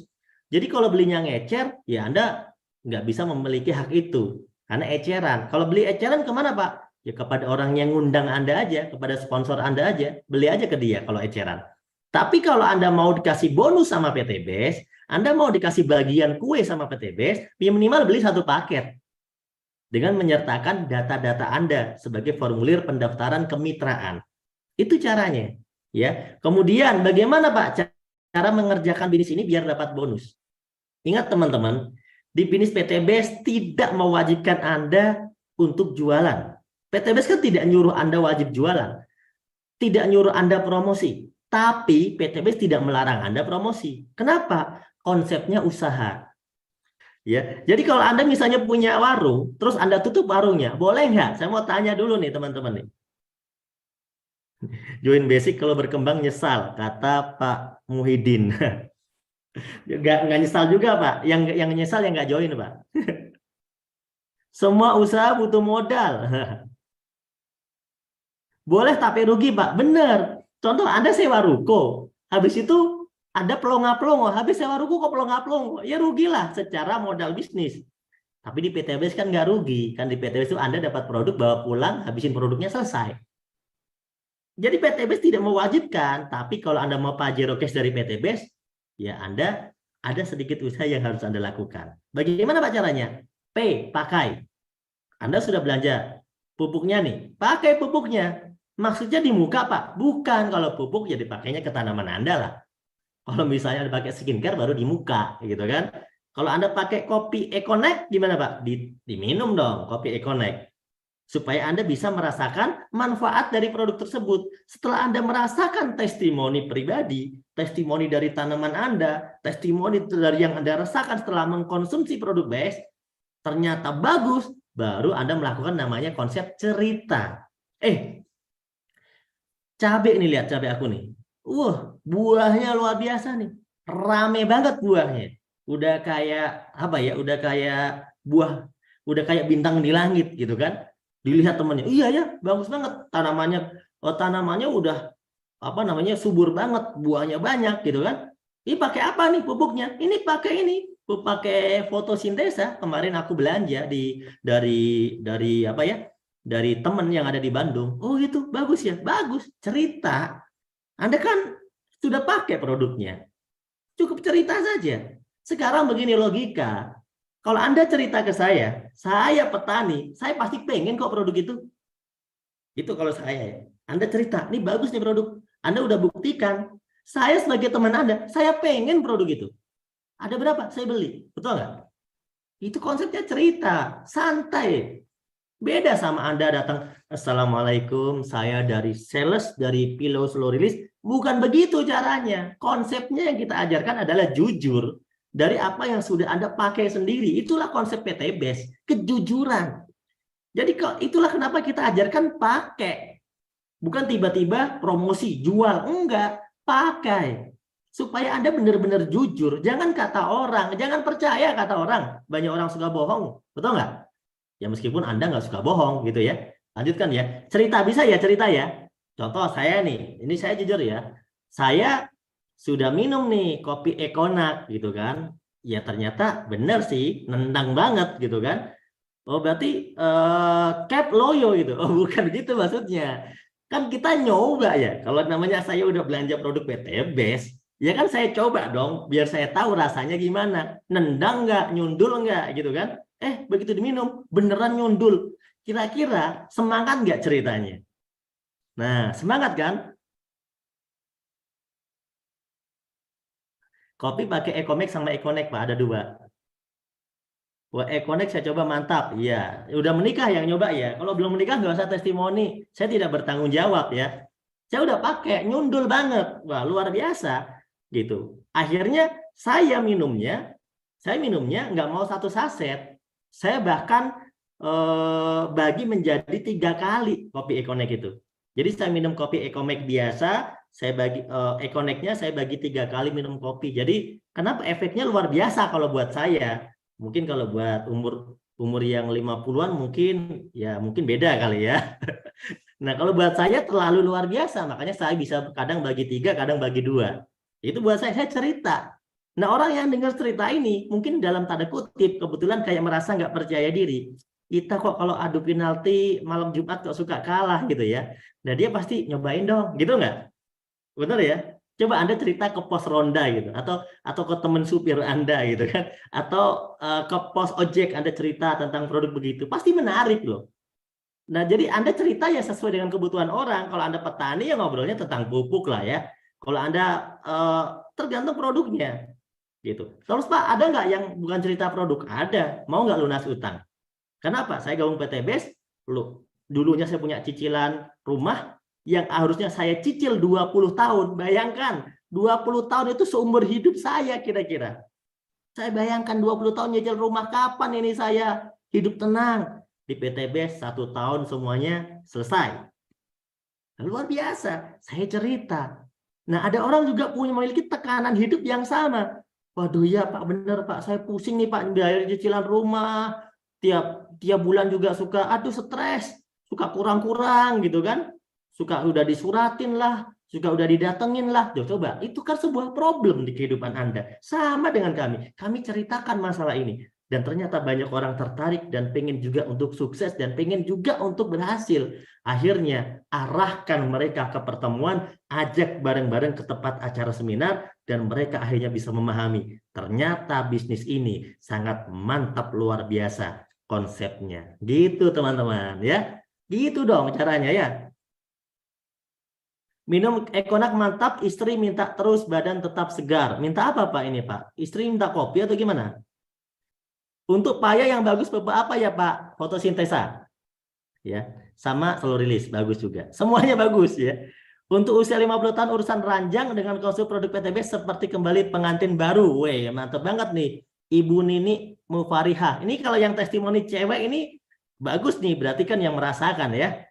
Jadi kalau belinya ngecer, ya Anda nggak bisa memiliki hak itu. Karena eceran. Kalau beli eceran kemana Pak? Ya kepada orang yang ngundang Anda aja, kepada sponsor Anda aja. Beli aja ke dia kalau eceran. Tapi kalau Anda mau dikasih bonus sama PTBS, Anda mau dikasih bagian kue sama PTBS, ya minimal beli satu paket. Dengan menyertakan data-data Anda sebagai formulir pendaftaran kemitraan. Itu caranya. Ya. Kemudian bagaimana Pak cara mengerjakan bisnis ini biar dapat bonus? Ingat teman-teman, di bisnis PTBS tidak mewajibkan Anda untuk jualan. PTBS kan tidak nyuruh Anda wajib jualan. Tidak nyuruh Anda promosi. Tapi PTBS tidak melarang Anda promosi. Kenapa? Konsepnya usaha. Ya, jadi kalau Anda misalnya punya warung, terus Anda tutup warungnya, boleh nggak? Saya mau tanya dulu nih teman-teman nih. Join Basic kalau berkembang nyesal, kata Pak Muhyiddin. Nggak nyesal juga Pak. Yang nyesal yang nggak join Pak. Semua usaha butuh modal. Boleh tapi rugi Pak. Bener. Contoh Anda sewa ruko. Habis itu ada pelongo-pelongo. Habis sewa ruko kok pelongo-pelongo. Ya rugilah secara modal bisnis. Tapi di PTBS kan nggak rugi. Kan di PTBS itu Anda dapat produk, bawa pulang, habisin produknya, selesai. Jadi PTBS tidak mewajibkan. Tapi kalau Anda mau Pajero Cash dari PTBS, ya Anda ada sedikit usaha yang harus Anda lakukan. Bagaimana Pak caranya? P, pakai. Anda sudah belanja pupuknya nih, pakai pupuknya. Maksudnya di muka Pak? Bukan, kalau pupuk ya dipakainya ke tanaman Anda lah. Kalau misalnya dipakai skincare baru di muka, gitu kan. Kalau Anda pakai kopi Econek, gimana Pak? Diminum dong kopi Econek. Supaya Anda bisa merasakan manfaat dari produk tersebut. Setelah Anda merasakan testimoni pribadi, testimoni dari tanaman Anda, testimoni dari yang Anda rasakan setelah mengkonsumsi produk BS, ternyata bagus, baru Anda melakukan namanya konsep cerita. Cabai nih, lihat cabai aku nih. Buahnya luar biasa nih. Rame banget buahnya. Udah kayak apa ya? Udah kayak buah, udah kayak bintang di langit gitu kan. Dilihat temannya, iya ya, bagus banget tanamannya udah apa namanya subur banget, buahnya banyak gitu kan. Ini pakai apa nih pupuknya? Ini pakai fotosintesa. Kemarin aku belanja dari apa ya? Dari teman yang ada di Bandung. Oh itu bagus ya, bagus. Cerita. Anda kan sudah pakai produknya. Cukup cerita saja. Sekarang begini logika. Kalau Anda cerita ke saya petani, saya pasti pengen kok produk itu. Itu kalau saya ya. Anda cerita, ini bagus nih produk. Anda udah buktikan. Saya sebagai teman Anda, saya pengen produk itu. Ada berapa? Saya beli. Betul nggak? Itu konsepnya cerita. Santai. Beda sama Anda datang, Assalamualaikum, saya dari sales, dari Pillow Slow Release. Bukan begitu caranya. Konsepnya yang kita ajarkan adalah jujur. Dari apa yang sudah Anda pakai sendiri. Itulah konsep PTBS. Kejujuran. Jadi itulah kenapa kita ajarkan pakai. Bukan tiba-tiba promosi, jual. Enggak, pakai. Supaya Anda benar-benar jujur. Jangan kata orang, jangan percaya kata orang. Banyak orang suka bohong. Betul nggak? Ya meskipun Anda nggak suka bohong gitu ya. Lanjutkan ya. Cerita bisa ya, cerita ya. Contoh saya nih, ini saya jujur ya. Saya sudah minum nih kopi Econak gitu kan. Ya ternyata benar sih, nendang banget gitu kan. Oh berarti cap loyo gitu. Oh bukan gitu maksudnya. Kan kita nyoba ya. Kalau namanya saya udah belanja produk PTBS, ya kan saya coba dong biar saya tahu rasanya gimana. Nendang nggak, nyundul nggak gitu kan. Begitu diminum beneran nyundul. Kira-kira semangat nggak ceritanya? Nah, semangat kan? Kopi pakai Ecomax sama Econek, Pak, ada dua. Wah, Econek saya coba mantap. Iya, udah menikah yang nyoba ya. Kalau belum menikah nggak usah testimoni. Saya tidak bertanggung jawab ya. Saya udah pakai, nyundul banget. Wah, luar biasa gitu. Akhirnya saya minumnya nggak mau satu saset. Saya bahkan bagi menjadi 3 kali kopi Econek itu. Jadi saya minum kopi Ecomax biasa, saya bagi Econeknya saya bagi 3 kali minum kopi. Jadi kenapa efeknya luar biasa kalau buat saya? Mungkin kalau buat umur yang 50-an mungkin beda kali ya. Nah, kalau buat saya terlalu luar biasa, makanya saya bisa kadang bagi 3, kadang bagi 2. Itu buat saya cerita. Nah, orang yang dengar cerita ini mungkin dalam tanda kutip kebetulan kayak merasa nggak percaya diri. Kita kok kalau adu penalti malam Jumat kok suka kalah gitu ya. Nah, dia pasti nyobain dong, gitu nggak? Benar ya? Coba Anda cerita ke pos ronda gitu, atau ke teman supir Anda gitu kan, atau ke pos ojek Anda cerita tentang produk begitu, pasti menarik loh. Nah, jadi Anda cerita ya sesuai dengan kebutuhan orang. Kalau Anda petani ya ngobrolnya tentang pupuk lah ya. Kalau Anda tergantung produknya gitu. Terus Pak, ada nggak yang bukan cerita produk? Ada. Mau nggak lunas utang? Kenapa? Saya gabung PTBS, dulunya saya punya cicilan rumah yang harusnya saya cicil 20 tahun. Bayangkan, 20 tahun itu seumur hidup saya kira-kira. Saya bayangkan 20 tahun nyicil rumah, kapan ini saya hidup tenang? Di PTBS 1 tahun semuanya selesai. Luar biasa, saya cerita. Nah, ada orang juga memiliki tekanan hidup yang sama. Waduh ya Pak, bener Pak, saya pusing nih Pak, bayar cicilan rumah, tiap bulan juga suka, aduh stres, suka kurang-kurang gitu kan, suka udah disuratin lah, suka udah didatengin lah. Coba, itu kan sebuah problem di kehidupan Anda. Sama dengan kami ceritakan masalah ini. Dan ternyata banyak orang tertarik dan pengen juga untuk sukses dan pengen juga untuk berhasil. Akhirnya arahkan mereka ke pertemuan, ajak bareng-bareng ke tempat acara seminar, dan mereka akhirnya bisa memahami ternyata bisnis ini sangat mantap, luar biasa konsepnya. Gitu teman-teman ya. Gitu dong caranya ya. Minum Ekonak mantap, istri minta terus badan tetap segar. Minta apa Pak ini Pak? Istri minta kopi atau gimana? Untuk paya yang bagus apa ya Pak? Fotosintesa. Ya, sama slow release bagus juga. Semuanya bagus ya. Untuk usia 50 tahun urusan ranjang dengan konsumsi produk PTB seperti kembali pengantin baru. Weh, mantap banget nih. Ibu Nini Mufariha. Ini kalau yang testimoni cewek ini bagus nih, berarti kan yang merasakan ya.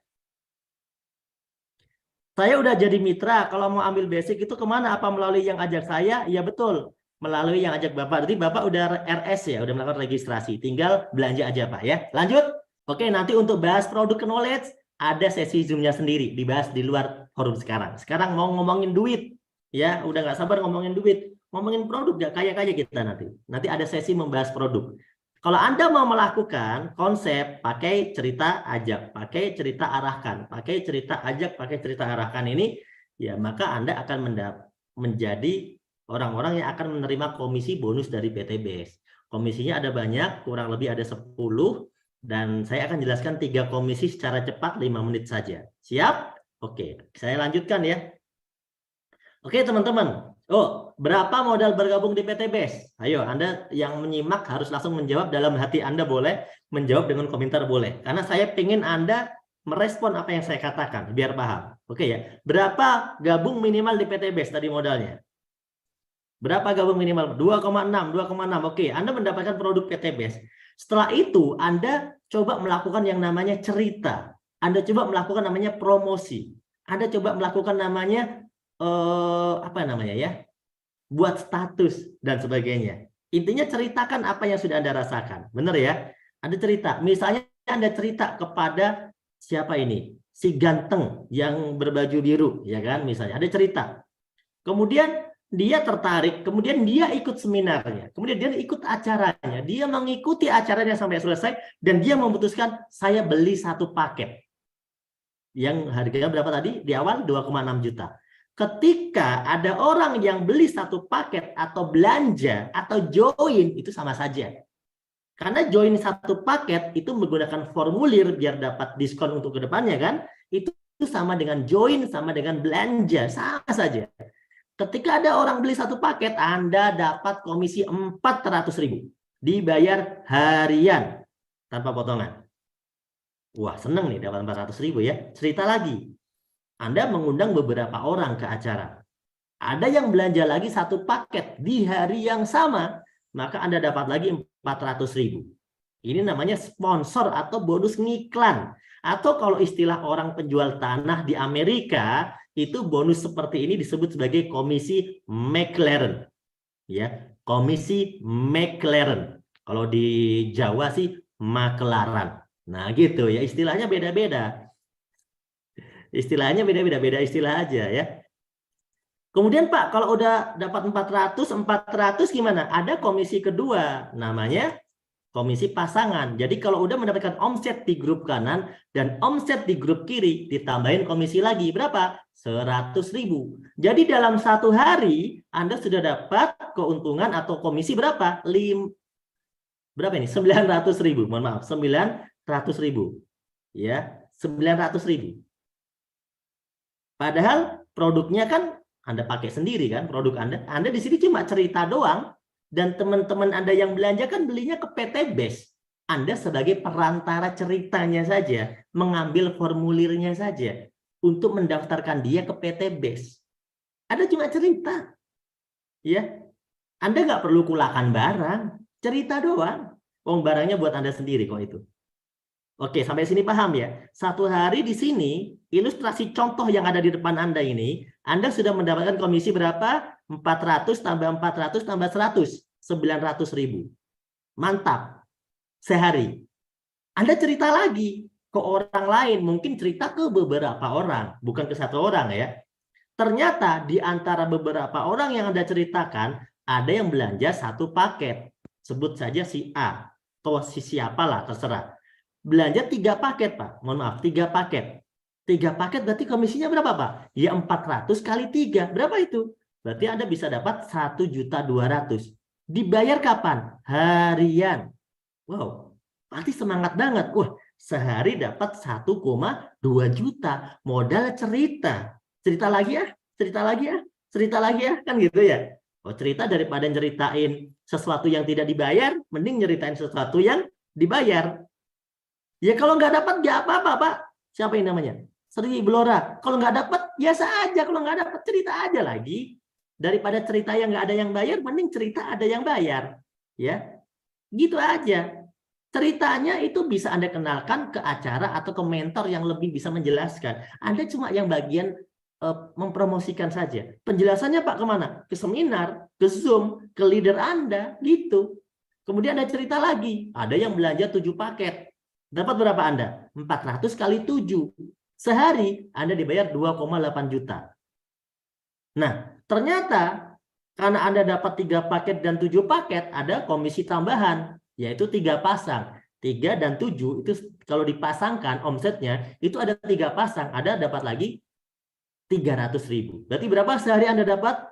Saya udah jadi mitra, kalau mau ambil basic itu kemana? Apa melalui yang ajak saya? Ya betul, melalui yang ajak Bapak. Jadi Bapak udah RS ya, udah melakukan registrasi. Tinggal belanja aja Pak ya. Lanjut. Oke, nanti untuk bahas produk knowledge, ada sesi Zoom-nya sendiri, dibahas di luar forum sekarang. Sekarang mau ngomongin duit. Ya, udah nggak sabar ngomongin duit. Ngomongin produk, gak kaya-kaya kita nanti. Nanti ada sesi membahas produk. Kalau Anda mau melakukan konsep pakai cerita ajak, pakai cerita arahkan, pakai cerita ajak, pakai cerita arahkan ini, ya maka Anda akan menjadi orang-orang yang akan menerima komisi bonus dari PTBS. Komisinya ada banyak, kurang lebih ada 10, dan saya akan jelaskan 3 komisi secara cepat 5 menit saja. Siap? Oke, saya lanjutkan ya. Oke teman-teman. Oh, berapa modal bergabung di PTBS? Ayo, Anda yang menyimak harus langsung menjawab dalam hati Anda boleh, menjawab dengan komentar boleh. Karena saya ingin Anda merespon apa yang saya katakan, biar paham. Oke ya, berapa gabung minimal di PTBS tadi modalnya? Berapa gabung minimal? 2,6, 2,6. Oke, Anda mendapatkan produk PTBS. Setelah itu, Anda coba melakukan yang namanya cerita. Anda coba melakukan namanya promosi. Anda coba melakukan namanya apa namanya ya, buat status dan sebagainya. Intinya ceritakan apa yang sudah Anda rasakan. Benar ya? Anda cerita. Misalnya Anda cerita kepada siapa ini? Si ganteng yang berbaju biru, ya kan? Misalnya Anda cerita. Kemudian dia tertarik, kemudian dia ikut seminarnya, kemudian dia ikut acaranya, dia mengikuti acaranya sampai selesai, dan dia memutuskan saya beli 1 paket. Yang harganya berapa tadi? Di awal 2,6 juta. Ketika ada orang yang beli 1 paket atau belanja atau join, itu sama saja. Karena join 1 paket itu menggunakan formulir biar dapat diskon untuk kedepannya kan, itu sama dengan join, sama dengan belanja, sama saja. Ketika ada orang beli 1 paket, Anda dapat komisi 400.000, dibayar harian tanpa potongan. Wah, seneng nih dapat 400.000 ya. Cerita lagi. Anda mengundang beberapa orang ke acara. Ada yang belanja lagi 1 paket di hari yang sama, maka Anda dapat lagi 400.000. Ini namanya sponsor atau bonus ngiklan. Atau kalau istilah orang penjual tanah di Amerika, itu bonus seperti ini disebut sebagai komisi McLaren. Ya, komisi McLaren. Kalau di Jawa sih makelaran. Nah, gitu ya, istilahnya beda-beda. Istilahnya beda-beda, beda istilah aja ya. Kemudian Pak, kalau udah dapat 400 gimana? Ada komisi kedua, namanya komisi pasangan. Jadi kalau udah mendapatkan omset di grup kanan dan omset di grup kiri, ditambahin komisi lagi. Berapa? 100.000. Jadi dalam satu hari, Anda sudah dapat keuntungan atau komisi berapa? Berapa ini? 900.000. Mohon maaf, 900.000. Ya, 900.000. Padahal produknya kan Anda pakai sendiri kan, produk Anda di sini cuma cerita doang, dan teman-teman Anda yang belanja kan belinya ke PT Base. Anda sebagai perantara ceritanya saja, mengambil formulirnya saja untuk mendaftarkan dia ke PT Base. Anda cuma cerita, ya. Anda nggak perlu kulakan barang, cerita doang. Wong barangnya buat Anda sendiri kok itu. Oke, sampai sini paham ya? Satu hari di sini, ilustrasi contoh yang ada di depan Anda ini, Anda sudah mendapatkan komisi berapa? 400 tambah 400 tambah 100, 900.000. Mantap. Sehari. Anda cerita lagi ke orang lain, mungkin cerita ke beberapa orang, bukan ke satu orang ya. Ternyata di antara beberapa orang yang Anda ceritakan, ada yang belanja satu paket. Sebut saja si A, atau si siapalah, terserah. Belanja 3 paket, Pak. Mohon maaf, 3 paket. 3 paket berarti komisinya berapa, Pak? Ya 400 kali 3. Berapa itu? Berarti Anda bisa dapat 1.200.000. Dibayar kapan? Harian. Wow, pasti semangat banget. Wah, sehari dapat 1,2 juta. Modal cerita. Cerita lagi ya, cerita lagi ya, cerita lagi ya. Kan gitu ya. Oh, cerita daripada nyeritain sesuatu yang tidak dibayar, mending nyeritain sesuatu yang dibayar. Ya kalau nggak dapat ya apa-apa, Pak. Siapa yang namanya? Sri Blora. Kalau nggak dapat, biasa aja. Kalau nggak dapat, cerita aja lagi. Daripada cerita yang nggak ada yang bayar, mending cerita ada yang bayar. Ya, gitu aja. Ceritanya itu bisa Anda kenalkan ke acara atau ke mentor yang lebih bisa menjelaskan. Anda cuma yang bagian mempromosikan saja. Penjelasannya Pak kemana? Ke seminar, ke Zoom, ke leader Anda, gitu. Kemudian Anda cerita lagi. Ada yang belanja 7 paket. Dapat berapa Anda? 400 kali 7. Sehari Anda dibayar 2,8 juta. Nah, ternyata karena Anda dapat 3 paket dan 7 paket, ada komisi tambahan, yaitu 3 pasang. 3 dan 7 itu kalau dipasangkan omsetnya, itu ada 3 pasang, Anda dapat lagi 300.000. Berarti berapa sehari Anda dapat?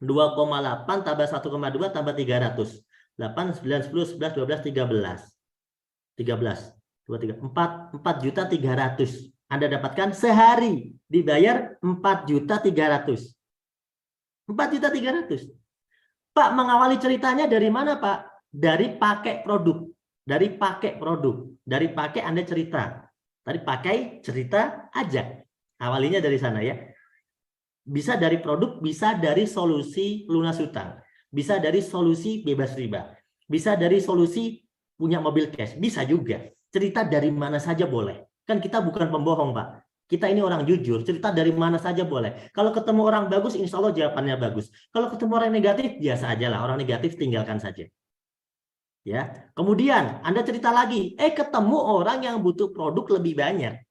2,8 tambah 1,2 tambah 300. 8, 9, 10, 11, 12, 13. 13, 2, 3, 4.300.000 Anda dapatkan sehari, dibayar 4.300.000. 4.300.000. Pak, mengawali ceritanya dari mana, Pak? Dari pakai produk. Dari pakai produk. Dari pakai Anda cerita. Tadi pakai cerita aja. Awalinya dari sana ya. Bisa dari produk, bisa dari solusi lunas hutang. Bisa dari solusi bebas riba. Bisa dari solusi punya mobil cash, bisa juga. Cerita dari mana saja boleh. Kan kita bukan pembohong, Pak. Kita ini orang jujur, cerita dari mana saja boleh. Kalau ketemu orang bagus, insya Allah jawabannya bagus. Kalau ketemu orang negatif, biasa aja lah. Orang negatif tinggalkan saja. Ya. Kemudian Anda cerita lagi, ketemu orang yang butuh produk lebih banyak.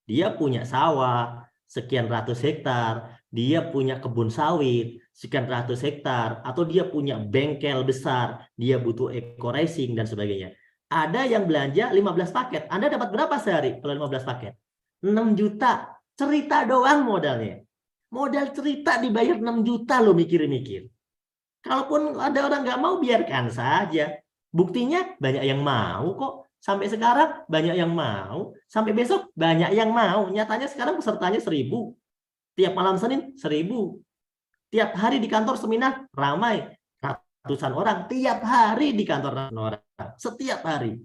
Dia punya sawah, sekian ratus hektar. Dia punya kebun sawit, sekian ratus hektar, atau dia punya bengkel besar, dia butuh eco racing dan sebagainya. Ada yang belanja 15 paket. Anda dapat berapa sehari kalau 15 paket? 6 juta. Cerita doang modalnya. Modal cerita dibayar 6 juta loh, mikir-mikir. Kalaupun ada orang nggak mau, biarkan saja. Buktinya banyak yang mau kok. Sampai sekarang banyak yang mau. Sampai besok banyak yang mau. Nyatanya sekarang pesertanya 1.000. Tiap malam Senin 1.000. Tiap hari di kantor seminar ramai. Ratusan orang. Tiap hari di kantor orang. Setiap hari.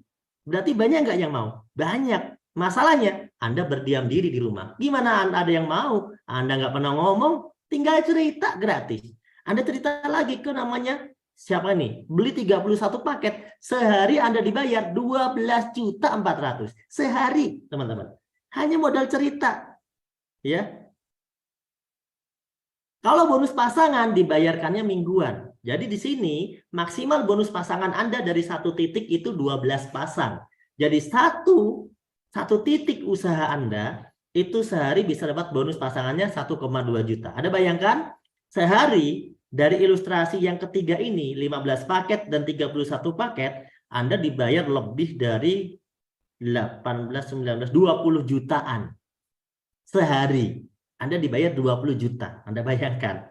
Berarti banyak nggak yang mau? Banyak. Masalahnya Anda berdiam diri di rumah. Gimana ada yang mau? Anda nggak pernah ngomong. Tinggal cerita gratis. Anda cerita lagi ke namanya siapa nih? Beli 31 paket. Sehari Anda dibayar 12.400.000. Sehari, teman-teman. Hanya modal cerita. Ya. Kalau bonus pasangan dibayarkannya mingguan. Jadi di sini maksimal bonus pasangan Anda dari 1 titik itu 12 pasang. Jadi satu titik usaha Anda itu sehari bisa dapat bonus pasangannya 1,2 juta. Ada bayangkan? Sehari dari ilustrasi yang ketiga ini, 15 paket dan 31 paket, Anda dibayar lebih dari 18, 19, 20 jutaan. Sehari Anda dibayar 20 juta. Anda bayangkan.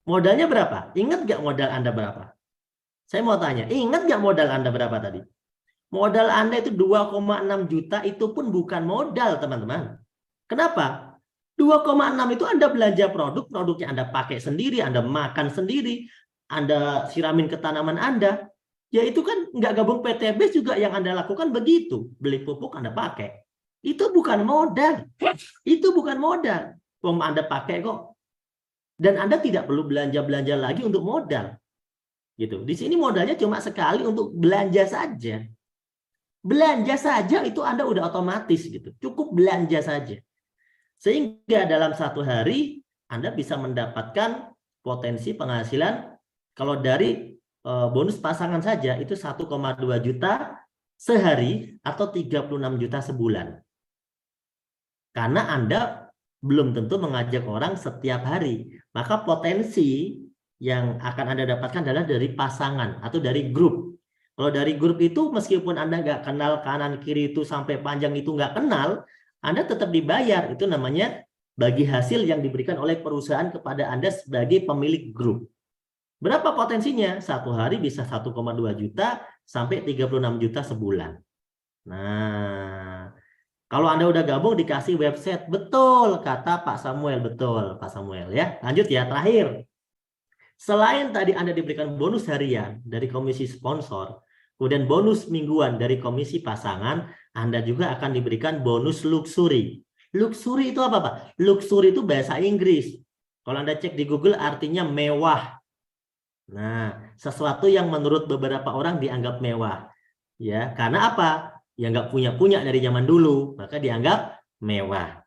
Modalnya berapa? Ingat nggak modal Anda berapa? Saya mau tanya, ingat nggak modal Anda berapa tadi? Modal Anda itu 2,6 juta, itu pun bukan modal, teman-teman. Kenapa? 2,6 itu Anda belanja produk, produknya Anda pakai sendiri, Anda makan sendiri, Anda siramin ke tanaman Anda. Ya itu kan nggak gabung PTBS juga yang Anda lakukan begitu. Beli pupuk Anda pakai. Itu bukan modal. Itu bukan modal. Anda pakai kok. Dan Anda tidak perlu belanja-belanja lagi untuk modal. Gitu. Di sini modalnya cuma sekali untuk belanja saja. Belanja saja itu Anda udah otomatis gitu. Cukup belanja saja. Sehingga dalam satu hari Anda bisa mendapatkan potensi penghasilan kalau dari bonus pasangan saja itu 1,2 juta sehari atau 36 juta sebulan. Karena Anda belum tentu mengajak orang setiap hari. Maka potensi yang akan Anda dapatkan adalah dari pasangan atau dari grup. Kalau dari grup itu meskipun Anda nggak kenal kanan kiri itu sampai panjang itu nggak kenal, Anda tetap dibayar. Itu namanya bagi hasil yang diberikan oleh perusahaan kepada Anda sebagai pemilik grup. Berapa potensinya? Satu hari bisa 1,2 juta sampai 36 juta sebulan. Nah, kalau Anda udah gabung dikasih website. Betul, kata Pak Samuel. Betul, Pak Samuel ya. Lanjut ya, terakhir. Selain tadi Anda diberikan bonus harian dari komisi sponsor, kemudian bonus mingguan dari komisi pasangan, Anda juga akan diberikan bonus luxury. Luxury itu apa, Pak? Luxury itu bahasa Inggris. Kalau Anda cek di Google artinya mewah. Nah, sesuatu yang menurut beberapa orang dianggap mewah. Ya, karena apa? Ya nggak punya dari zaman dulu, maka dianggap mewah.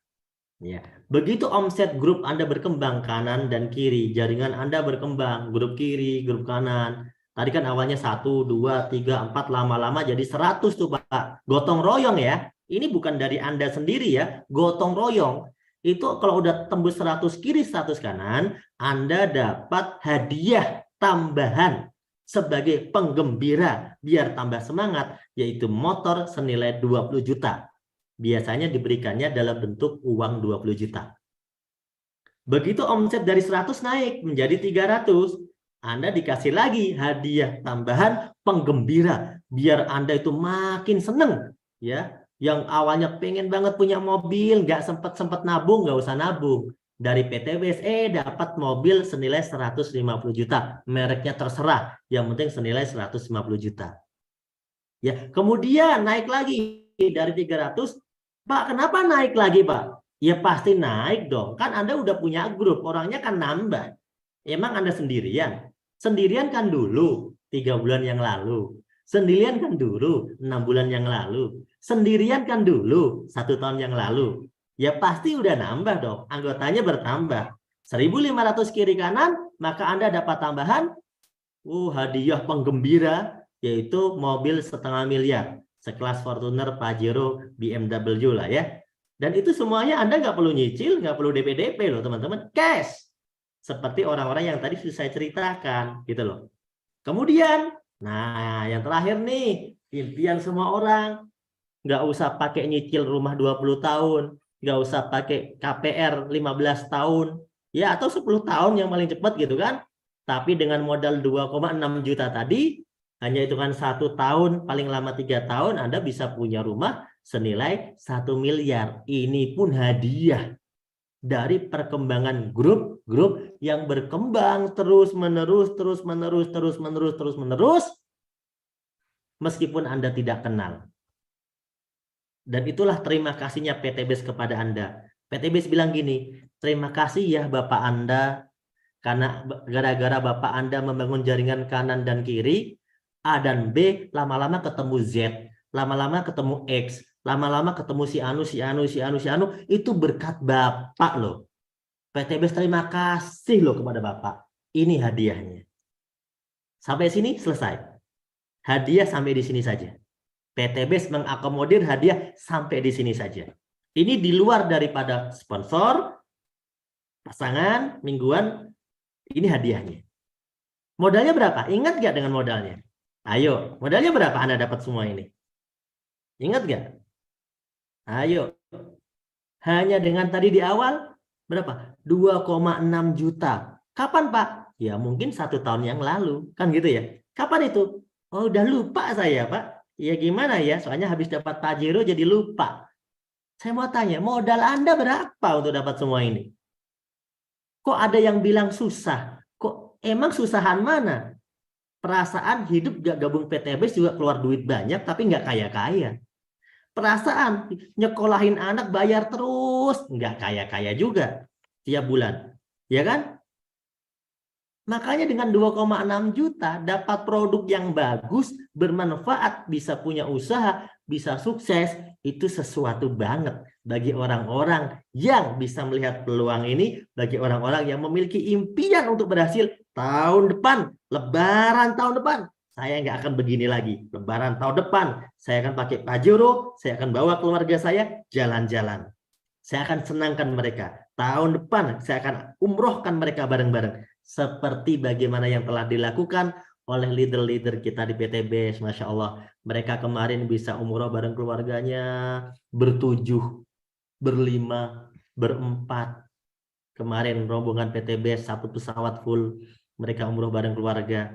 Ya, begitu omset grup Anda berkembang kanan dan kiri, jaringan Anda berkembang, grup kiri, grup kanan. Tadi kan awalnya 1, 2, 3, 4, lama-lama jadi 100 tuh Pak. Gotong royong ya. Ini bukan dari Anda sendiri ya, gotong royong. Itu kalau udah tembus 100 kiri, 100 kanan, Anda dapat hadiah tambahan sebagai penggembira biar tambah semangat, yaitu motor senilai 20 juta. Biasanya diberikannya dalam bentuk uang 20 juta. Begitu omset dari 100 naik menjadi 300, Anda dikasih lagi hadiah tambahan penggembira biar Anda itu makin seneng ya. Yang awalnya pengen banget punya mobil, nggak sempat nabung, nggak usah nabung. Dari PTBS dapat mobil senilai 150 juta. Mereknya terserah, yang penting senilai 150 juta. Ya, kemudian naik lagi dari 300. Pak, kenapa naik lagi, Pak? Ya pasti naik dong. Kan Anda udah punya grup, orangnya kan nambah. Emang Anda sendirian? Sendirian kan dulu 3 bulan yang lalu. Sendirian kan dulu 6 bulan yang lalu. Sendirian kan dulu 1 tahun yang lalu. Ya pasti udah nambah dong. Anggotanya bertambah. 1.500 kiri kanan, maka Anda dapat tambahan hadiah penggembira, yaitu mobil 0,5 miliar. Sekelas Fortuner, Pajero, BMW lah ya. Dan itu semuanya Anda nggak perlu nyicil, nggak perlu DP-DP loh teman-teman. Cash. Seperti orang-orang yang tadi sudah saya ceritakan gitu loh. Kemudian, nah yang terakhir nih, impian semua orang. Nggak usah pakai nyicil rumah 20 tahun. Nggak usah pakai KPR 15 tahun. Ya atau 10 tahun yang paling cepat gitu kan. Tapi dengan modal 2,6 juta tadi, hanya hitungan 1 tahun, paling lama 3 tahun, Anda bisa punya rumah senilai 1 miliar. Ini pun hadiah dari perkembangan grup-grup yang berkembang terus-menerus, meskipun Anda tidak kenal. Dan itulah terima kasihnya PTBS kepada Anda. PTBS bilang gini, terima kasih ya Bapak Anda, karena gara-gara Bapak Anda membangun jaringan kanan dan kiri, A dan B lama-lama ketemu Z, lama-lama ketemu X, lama-lama ketemu si Anu, itu berkat Bapak loh. PTBS terima kasih loh kepada Bapak. Ini hadiahnya. Sampai sini selesai. Hadiah sampai di sini saja. PTBS mengakomodir hadiah sampai di sini saja. Ini di luar daripada sponsor, pasangan, mingguan, Ini hadiahnya. Modalnya berapa? Ingat nggak dengan modalnya? Ayo, modalnya berapa Anda dapat semua ini? Ingat nggak? Ayo. Hanya dengan tadi di awal, berapa? 2,6 juta. Kapan, Pak? Ya mungkin 1 tahun yang lalu. Kan gitu ya. Kapan itu? Oh, udah lupa saya, Pak. Ya gimana ya? Soalnya habis dapat Pajero jadi lupa. Saya mau tanya, modal Anda berapa untuk dapat semua ini? Kok ada yang bilang susah? Kok emang susahan mana? Perasaan hidup gak gabung PTBS juga keluar duit banyak tapi nggak kaya-kaya. Perasaan nyekolahin anak bayar terus nggak kaya-kaya juga tiap bulan. Ya kan? Makanya dengan 2,6 juta dapat produk yang bagus, bermanfaat, bisa punya usaha, bisa sukses, itu sesuatu banget bagi orang-orang yang bisa melihat peluang ini, bagi orang-orang yang memiliki impian untuk berhasil tahun depan, Lebaran tahun depan. Saya nggak akan begini lagi. Lebaran tahun depan, saya akan pakai Pajero, saya akan bawa keluarga saya jalan-jalan. Saya akan senangkan mereka. Tahun depan saya akan umrohkan mereka bareng-bareng. Seperti bagaimana yang telah dilakukan oleh leader-leader kita di PTBS. Masya Allah. Mereka kemarin bisa umroh bareng keluarganya. Bertujuh, berlima, berempat. Kemarin rombongan PTBS 1 pesawat full. Mereka umroh bareng keluarga.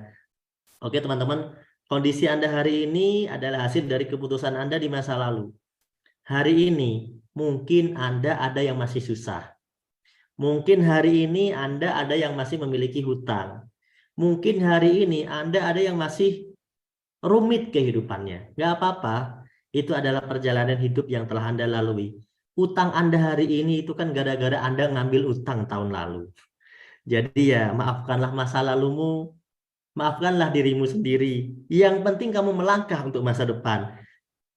Oke teman-teman. Kondisi Anda hari ini adalah hasil dari keputusan Anda di masa lalu. Hari ini mungkin Anda ada yang masih susah. Mungkin hari ini Anda ada yang masih memiliki hutang. Mungkin hari ini Anda ada yang masih rumit kehidupannya. Gak apa-apa. Itu adalah perjalanan hidup yang telah Anda lalui. Utang Anda hari ini itu kan gara-gara Anda ngambil utang tahun lalu. Jadi ya maafkanlah masa lalumu. Maafkanlah dirimu sendiri. Yang penting kamu melangkah untuk masa depan.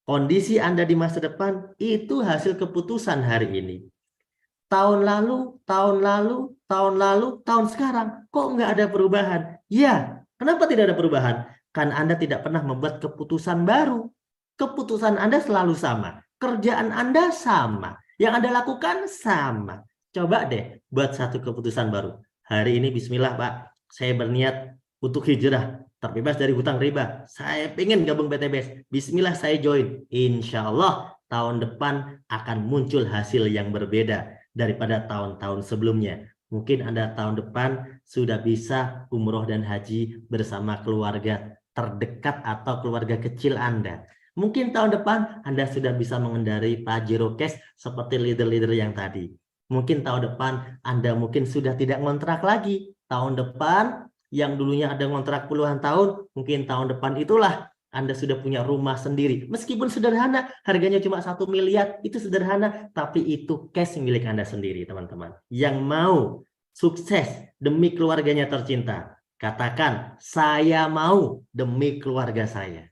Kondisi Anda di masa depan itu hasil keputusan hari ini. Tahun lalu, tahun lalu, tahun lalu, tahun sekarang. Kok nggak ada perubahan? Ya, kenapa tidak ada perubahan? Kan Anda tidak pernah membuat keputusan baru. Keputusan Anda selalu sama. Kerjaan Anda sama. Yang Anda lakukan sama. Coba deh buat satu keputusan baru. Hari ini bismillah Pak, saya berniat untuk hijrah. Terbebas dari hutang riba. Saya pengen gabung PTBS. Bismillah saya join. Insya Allah tahun depan akan muncul hasil yang berbeda daripada tahun-tahun sebelumnya. Mungkin Anda tahun depan sudah bisa umroh dan haji bersama keluarga terdekat atau keluarga kecil Anda. Mungkin tahun depan Anda sudah bisa mengendarai Pajero Cash seperti leader-leader yang tadi. Mungkin tahun depan Anda mungkin sudah tidak ngontrak lagi. Tahun depan yang dulunya ada ngontrak puluhan tahun, mungkin tahun depan itulah Anda sudah punya rumah sendiri. Meskipun sederhana, harganya cuma 1 miliar, itu sederhana, tapi itu cash milik Anda sendiri, teman-teman. Yang mau sukses demi keluarganya tercinta, katakan, saya mau demi keluarga saya.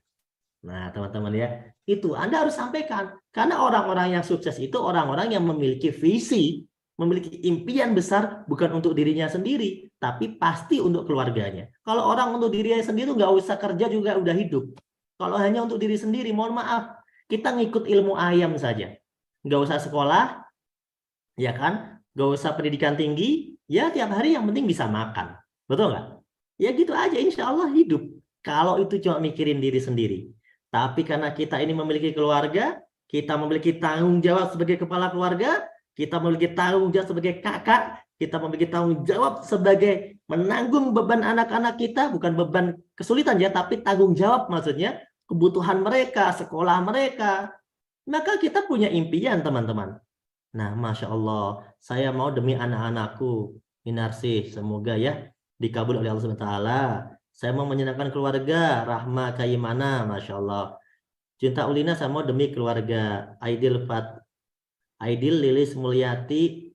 Nah, teman-teman ya, itu Anda harus sampaikan. Karena orang-orang yang sukses itu orang-orang yang memiliki visi, memiliki impian besar bukan untuk dirinya sendiri, tapi pasti untuk keluarganya. Kalau orang untuk dirinya sendiri nggak usah kerja juga udah hidup. Kalau hanya untuk diri sendiri, mohon maaf, kita ngikut ilmu ayam saja. Nggak usah sekolah, ya kan? Nggak usah pendidikan tinggi, ya tiap hari yang penting bisa makan. Betul nggak? Ya gitu aja, insya Allah hidup. Kalau itu cuma mikirin diri sendiri. Tapi karena kita ini memiliki keluarga, kita memiliki tanggung jawab sebagai kepala keluarga, kita memiliki tanggung jawab sebagai kakak, kita memiliki tanggung jawab sebagai menanggung beban anak-anak kita, bukan beban kesulitan ya, tapi tanggung jawab maksudnya, kebutuhan mereka, sekolah mereka. Maka kita punya impian teman-teman. Nah, Masya Allah, saya mau demi anak-anakku, Minarsih, semoga ya dikabul oleh Allah SWT. Saya mau menyenangkan keluarga, Rahma Kaimana, Masya Allah. Cinta Ulina, saya mau demi keluarga, Aidil Lilis Mulyati,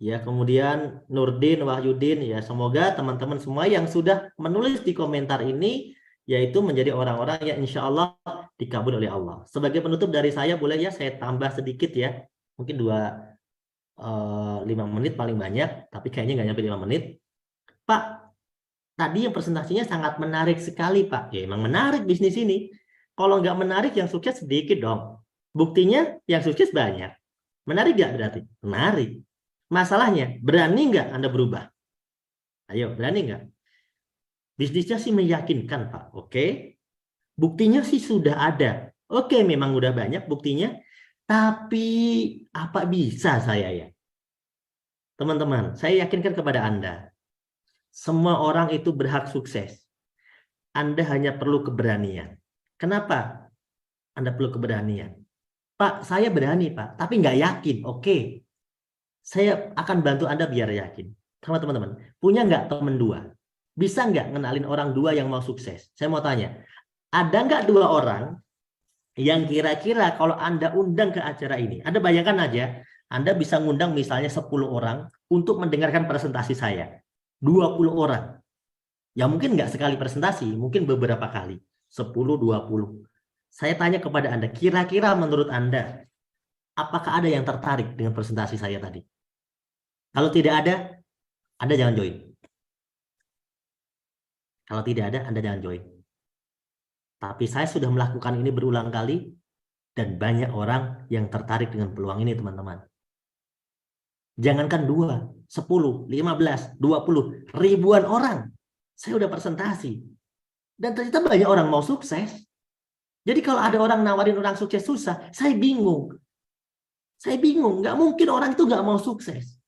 ya kemudian Nurdin Wahyudin, ya semoga teman-teman semua yang sudah menulis di komentar ini, yaitu menjadi orang-orang yang insya Allah dikabul oleh Allah. Sebagai penutup dari saya, boleh ya saya tambah sedikit ya, mungkin 5 menit paling banyak, tapi kayaknya nggak nyampe 5 menit. Pak, tadi yang presentasinya sangat menarik sekali Pak. Ya emang menarik bisnis ini. Kalau nggak menarik yang sukses sedikit dong. Buktinya yang sukses banyak. Menarik nggak berarti? Menarik. Masalahnya, berani nggak Anda berubah? Ayo, berani nggak? Bisnisnya sih meyakinkan, Pak. Oke. Buktinya sih sudah ada. Oke, memang udah banyak buktinya. Tapi apa bisa saya ya? Teman-teman, saya yakinkan kepada Anda. Semua orang itu berhak sukses. Anda hanya perlu keberanian. Kenapa Anda perlu keberanian? Pak, saya berani, Pak. Tapi nggak yakin. Oke. Saya akan bantu Anda biar yakin. Sama teman-teman. Punya nggak teman dua? Bisa nggak ngenalin orang dua yang mau sukses? Saya mau tanya. Ada nggak dua orang yang kira-kira kalau Anda undang ke acara ini? Anda bayangkan aja. Anda bisa ngundang misalnya 10 orang untuk mendengarkan presentasi saya. 20 orang. Ya mungkin nggak sekali presentasi, mungkin beberapa kali. 10, 20. Saya tanya kepada Anda, kira-kira menurut Anda, apakah ada yang tertarik dengan presentasi saya tadi? Kalau tidak ada, Anda jangan join. Kalau tidak ada, Anda jangan join. Tapi saya sudah melakukan ini berulang kali, dan banyak orang yang tertarik dengan peluang ini, teman-teman. Jangankan 2, 10, 15, 20, ribuan orang. Saya udah presentasi. Dan ternyata banyak orang mau sukses. Jadi kalau ada orang nawarin orang sukses susah, saya bingung. Saya bingung, nggak mungkin orang itu nggak mau sukses.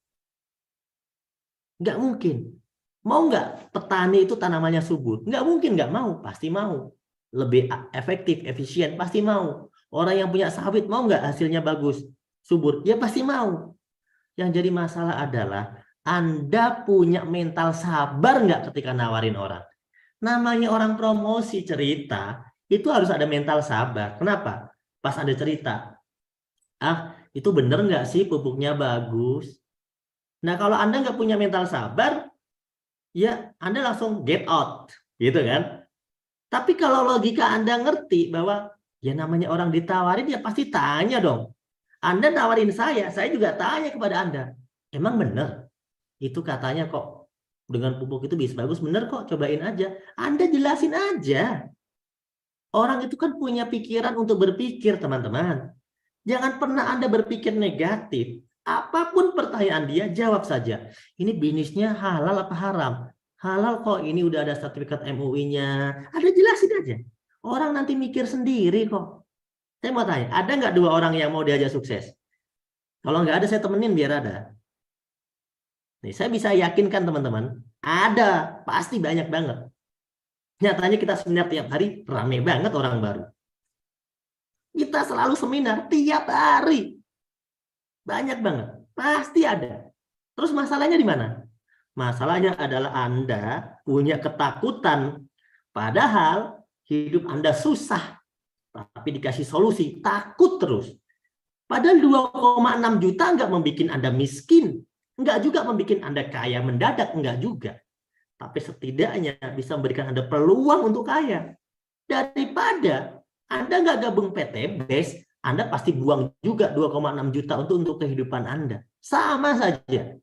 Nggak mungkin. Mau nggak petani itu tanamannya subur? Nggak mungkin nggak mau, pasti mau. Lebih efektif, efisien, pasti mau. Orang yang punya sawit mau nggak hasilnya bagus, subur? Ya pasti mau. Yang jadi masalah adalah Anda punya mental sabar nggak ketika nawarin orang? Namanya orang promosi cerita, itu harus ada mental sabar. Kenapa? Pas Anda cerita, itu bener nggak sih pupuknya bagus? Nah, kalau Anda nggak punya mental sabar, ya Anda langsung get out, gitu kan? Tapi kalau logika Anda ngerti bahwa ya namanya orang ditawarin, ya pasti tanya dong. Anda nawarin saya juga tanya kepada Anda. Emang bener? Itu katanya kok dengan pupuk itu bisa bagus, bener kok, cobain aja. Anda jelasin aja. Orang itu kan punya pikiran untuk berpikir, teman-teman. Jangan pernah Anda berpikir negatif. Apapun pertanyaan dia, jawab saja. Ini bisnisnya halal apa haram? Halal kok, ini udah ada sertifikat MUI-nya. Ada jelasin aja. Orang nanti mikir sendiri kok. Saya mau tanya, ada nggak 2 orang yang mau diajak sukses? Kalau nggak ada, saya temenin biar ada. Nih, saya bisa yakinkan teman-teman, ada, pasti banyak banget. Nyatanya kita seminar tiap hari, rame banget orang baru. Kita selalu seminar tiap hari. Banyak banget. Pasti ada. Terus masalahnya di mana? Masalahnya adalah Anda punya ketakutan. Padahal hidup Anda susah. Tapi dikasih solusi, takut terus. Padahal 2,6 juta nggak membuat Anda miskin. Nggak juga membuat Anda kaya mendadak. Nggak juga. Tapi setidaknya bisa memberikan Anda peluang untuk kaya. Daripada Anda nggak gabung PTBes, Anda pasti buang juga 2,6 juta untuk kehidupan Anda. Sama saja.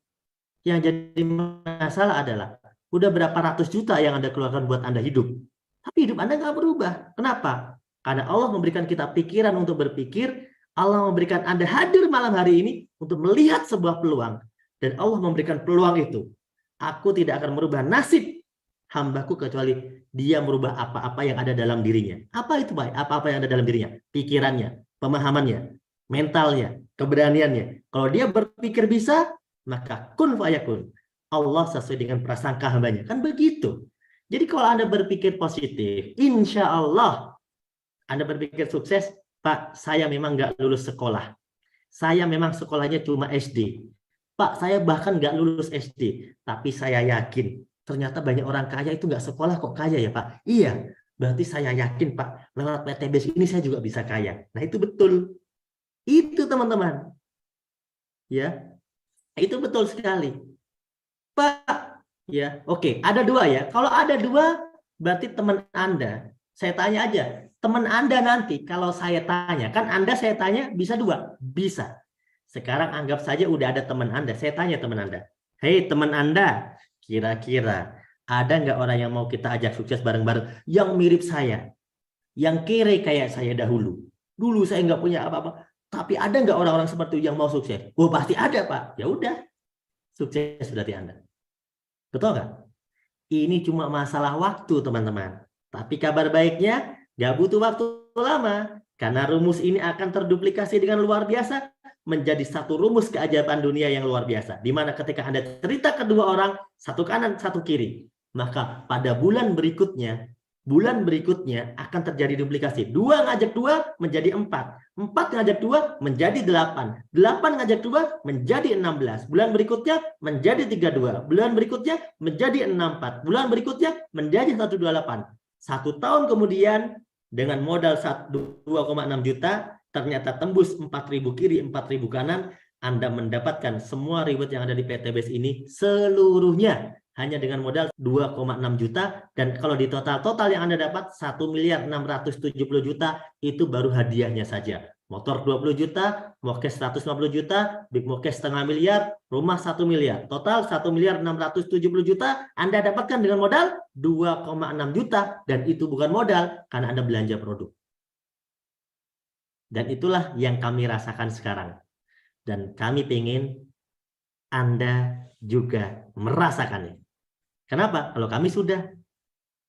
Yang jadi masalah adalah, udah berapa ratus juta yang Anda keluarkan buat Anda hidup. Tapi hidup Anda nggak berubah. Kenapa? Karena Allah memberikan kita pikiran untuk berpikir, Allah memberikan Anda hadir malam hari ini untuk melihat sebuah peluang. Dan Allah memberikan peluang itu. Aku tidak akan merubah nasib hambaku kecuali dia merubah apa-apa yang ada dalam dirinya. Apa itu, Pak? Apa-apa yang ada dalam dirinya? Pikirannya, pemahamannya, mentalnya, keberaniannya. Kalau dia berpikir bisa, maka kun fayakun. Allah sesuai dengan prasangka hambanya. Kan begitu. Jadi kalau Anda berpikir positif, insya Allah Anda berpikir sukses, Pak, saya memang nggak lulus sekolah. Saya memang sekolahnya cuma SD. Pak, saya bahkan nggak lulus SD. Tapi saya yakin, ternyata banyak orang kaya itu nggak sekolah kok kaya ya Pak. Iya, berarti saya yakin Pak, lewat PTBes ini saya juga bisa kaya. Nah itu betul. Itu teman-teman. Ya, itu betul sekali. Pak, ya oke, ada 2 ya. Kalau ada 2, berarti teman Anda. Saya tanya aja, teman Anda nanti kalau saya tanya, kan Anda saya tanya bisa 2? Bisa. Sekarang anggap saja udah ada teman Anda. Saya tanya teman Anda. Hei teman Anda, kira-kira ada nggak orang yang mau kita ajak sukses bareng-bareng yang mirip saya? Yang kere kayak saya dahulu. Dulu saya nggak punya apa-apa. Tapi ada nggak orang-orang seperti itu yang mau sukses? Oh pasti ada Pak. Ya udah, sukses berarti Anda. Betul nggak? Ini cuma masalah waktu, teman-teman. Tapi kabar baiknya, nggak butuh waktu lama. Karena rumus ini akan terduplikasi dengan luar biasa menjadi satu rumus keajaiban dunia yang luar biasa. Di mana ketika Anda cerita kedua orang, satu kanan, satu kiri. Maka pada bulan berikutnya akan terjadi duplikasi. 2 ngajak 2 menjadi 4. 4 ngajak 2 menjadi 8. 8 ngajak 2 menjadi 16. Bulan berikutnya menjadi 32. Bulan berikutnya menjadi 64. Bulan berikutnya menjadi 128. 1 tahun kemudian dengan modal 2,6 juta ternyata tembus 4.000 kiri, 4.000 kanan. Anda mendapatkan semua reward yang ada di PTBS ini seluruhnya hanya dengan modal 2,6 juta, dan kalau di total yang Anda dapat 1.670 juta itu baru hadiahnya saja. Motor 20 juta, mokes 150 juta, big mokes setengah miliar, rumah 1 miliar. Total 1.670 juta Anda dapatkan dengan modal 2,6 juta, dan itu bukan modal karena Anda belanja produk. Dan itulah yang kami rasakan sekarang. Dan kami ingin Anda juga merasakannya. Kenapa? Kalau kami sudah.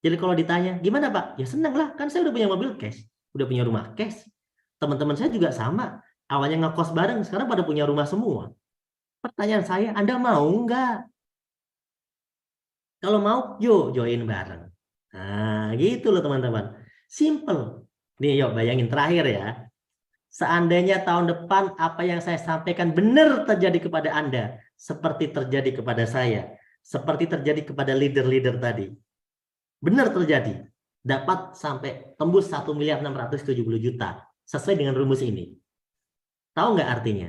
Jadi kalau ditanya, gimana Pak? Ya senang lah, kan saya udah punya mobil cash, udah punya rumah cash. Teman-teman saya juga sama. Awalnya ngekos bareng, sekarang pada punya rumah semua. Pertanyaan saya, Anda mau nggak? Kalau mau, yuk join bareng. Nah, gitu loh teman-teman. Simple. Nih, yuk bayangin terakhir ya. Seandainya tahun depan apa yang saya sampaikan benar terjadi kepada Anda, seperti terjadi kepada saya, seperti terjadi kepada leader-leader tadi. Benar terjadi. Dapat sampai tembus 1.670 juta. Sesuai dengan rumus ini. Tahu nggak artinya?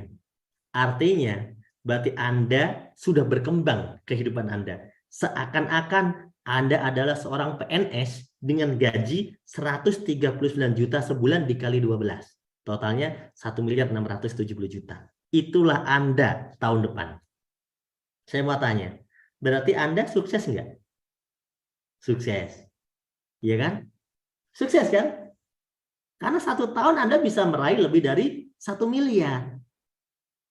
Artinya, berarti Anda sudah berkembang kehidupan Anda. Seakan-akan Anda adalah seorang PNS dengan gaji 139 juta sebulan dikali 12. Totalnya 1.670 juta. Itulah Anda tahun depan. Saya mau tanya, berarti Anda sukses nggak? Sukses. Iya kan? Sukses kan? Karena 1 tahun Anda bisa meraih lebih dari 1 miliar.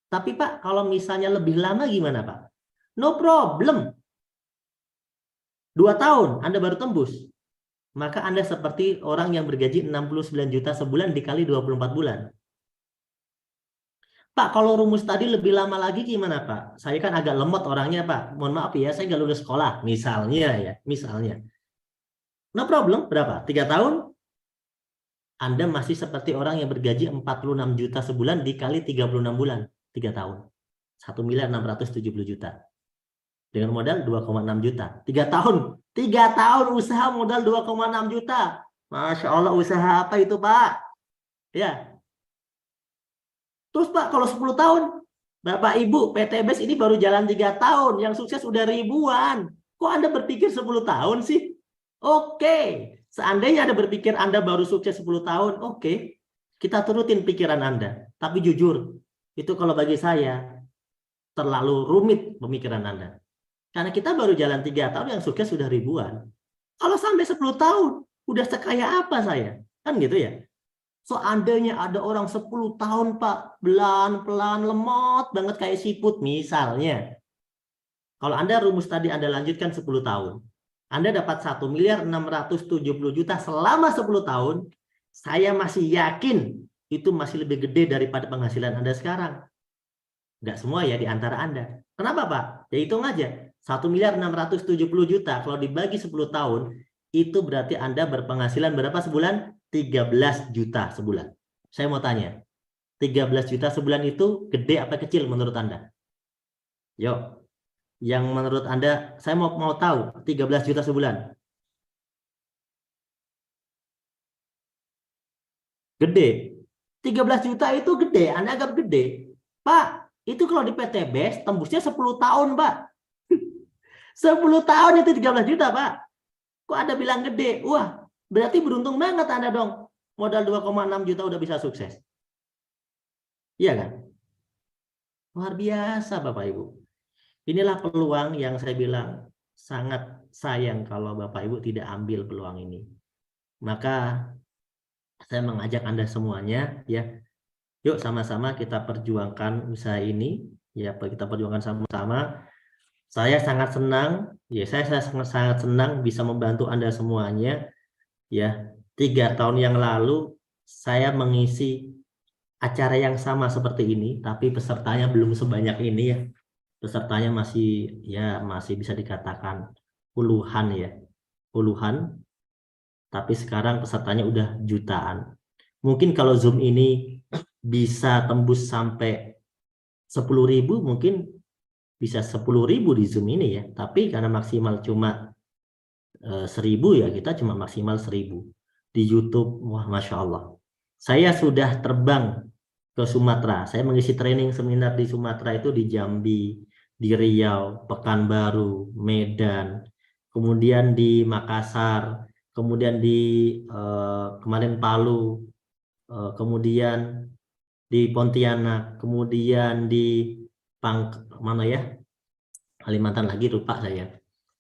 Tapi Pak, kalau misalnya lebih lama gimana Pak? No problem. 2 tahun Anda baru tembus. Maka Anda seperti orang yang bergaji 69 juta sebulan dikali 24 bulan. Pak, kalau rumus tadi lebih lama lagi gimana Pak? Saya kan agak lemot orangnya Pak. Mohon maaf ya, saya nggak lulus sekolah. Misalnya ya, misalnya. No problem, berapa? 3 tahun? Anda masih seperti orang yang bergaji 46 juta sebulan dikali 36 bulan. 3 tahun. 1.670 juta. Dengan modal 2,6 juta. 3 tahun. 3 tahun usaha modal 2,6 juta. Masya Allah, usaha apa itu Pak? Ya. Terus Pak, kalau 10 tahun, Bapak Ibu, PTBS ini baru jalan 3 tahun. Yang sukses udah ribuan. Kok Anda berpikir 10 tahun sih? Oke. Seandainya Anda berpikir Anda baru sukses 10 tahun, oke. Kita turutin pikiran Anda. Tapi jujur, itu kalau bagi saya, terlalu rumit pemikiran Anda. Karena kita baru jalan 3 tahun, yang sukses sudah ribuan. Kalau sampai 10 tahun, udah sekaya apa saya? Kan gitu ya. Seandainya ada orang 10 tahun, Pak, pelan-pelan lemot banget kayak siput misalnya. Kalau Anda rumus tadi Anda lanjutkan 10 tahun. Anda dapat 1.670 juta selama 10 tahun. Saya masih yakin itu masih lebih gede daripada penghasilan Anda sekarang. Nggak semua ya di antara Anda. Kenapa Pak? Ya hitung aja. 1.670 juta kalau dibagi 10 tahun, itu berarti Anda berpenghasilan berapa sebulan? 13 juta sebulan. Saya mau tanya, 13 juta sebulan itu gede apa kecil menurut Anda? Yuk, yang menurut Anda, saya mau tahu 13 juta sebulan. Gede. 13 juta itu gede, Anda anggap gede. Pak, itu kalau di PTBS tembusnya 10 tahun, Pak. 10 tahun itu 13 juta, Pak. Kok Anda bilang gede? Wah, berarti beruntung banget Anda dong. Modal 2,6 juta udah bisa sukses. Iya kan? Luar biasa, Bapak Ibu. Inilah peluang yang saya bilang sangat sayang kalau Bapak Ibu tidak ambil peluang ini. Maka saya mengajak Anda semuanya ya. Yuk sama-sama kita perjuangkan usaha ini, ya kita perjuangkan sama-sama. Saya sangat senang, ya saya sangat senang bisa membantu Anda semuanya. Ya, 3 tahun yang lalu saya mengisi acara yang sama seperti ini, tapi pesertanya belum sebanyak ini ya. Pesertanya masih bisa dikatakan puluhan ya, puluhan. Tapi sekarang pesertanya udah jutaan. Mungkin kalau Zoom ini bisa tembus sampai 10.000, mungkin bisa 10.000 di Zoom ini ya. Tapi karena maksimal cuma 1.000 ya, kita cuma maksimal 1.000. Di YouTube, wah Masya Allah. Saya sudah terbang ke Sumatera. Saya mengisi training seminar di Sumatera itu di Jambi, di Riau, Pekanbaru, Medan, kemudian di Makassar, kemudian di kemarin Palu, kemudian di Pontianak, kemudian di mana ya, Kalimantan lagi lupa saya,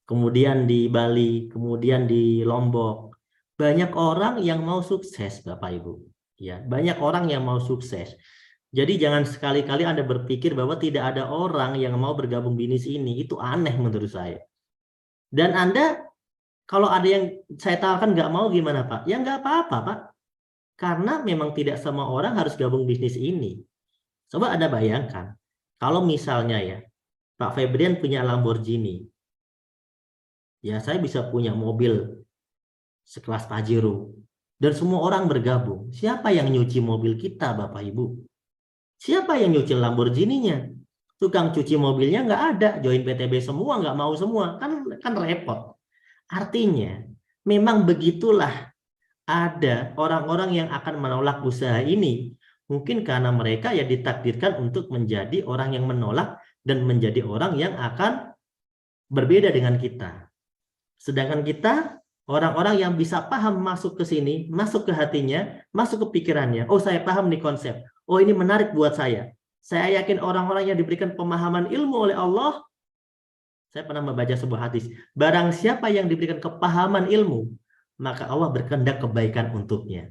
kemudian di Bali, kemudian di Lombok. Banyak orang yang mau sukses, Bapak Ibu. Ya, banyak orang yang mau sukses. Jadi jangan sekali-kali Anda berpikir bahwa tidak ada orang yang mau bergabung bisnis ini. Itu aneh menurut saya. Dan Anda, kalau ada yang saya tawarkan nggak mau gimana Pak? Ya nggak apa-apa Pak. Karena memang tidak semua orang harus gabung bisnis ini. Coba Anda bayangkan, kalau misalnya ya, Pak Febrian punya Lamborghini, ya saya bisa punya mobil sekelas Pajero, dan semua orang bergabung. Siapa yang nyuci mobil kita, Bapak Ibu? Siapa yang nyuci Lamborghini-nya? Tukang cuci mobilnya nggak ada, join PTB semua, nggak mau semua, kan repot. Artinya, memang begitulah ada orang-orang yang akan menolak usaha ini. Mungkin karena mereka ya ditakdirkan untuk menjadi orang yang menolak dan menjadi orang yang akan berbeda dengan kita. Sedangkan kita orang-orang yang bisa paham masuk ke sini, masuk ke hatinya, masuk ke pikirannya. Oh, saya paham nih konsep. Oh, ini menarik buat saya. Saya yakin orang-orang yang diberikan pemahaman ilmu oleh Allah. Saya pernah membaca sebuah hadis. Barang siapa yang diberikan kepahaman ilmu, maka Allah berkehendak kebaikan untuknya.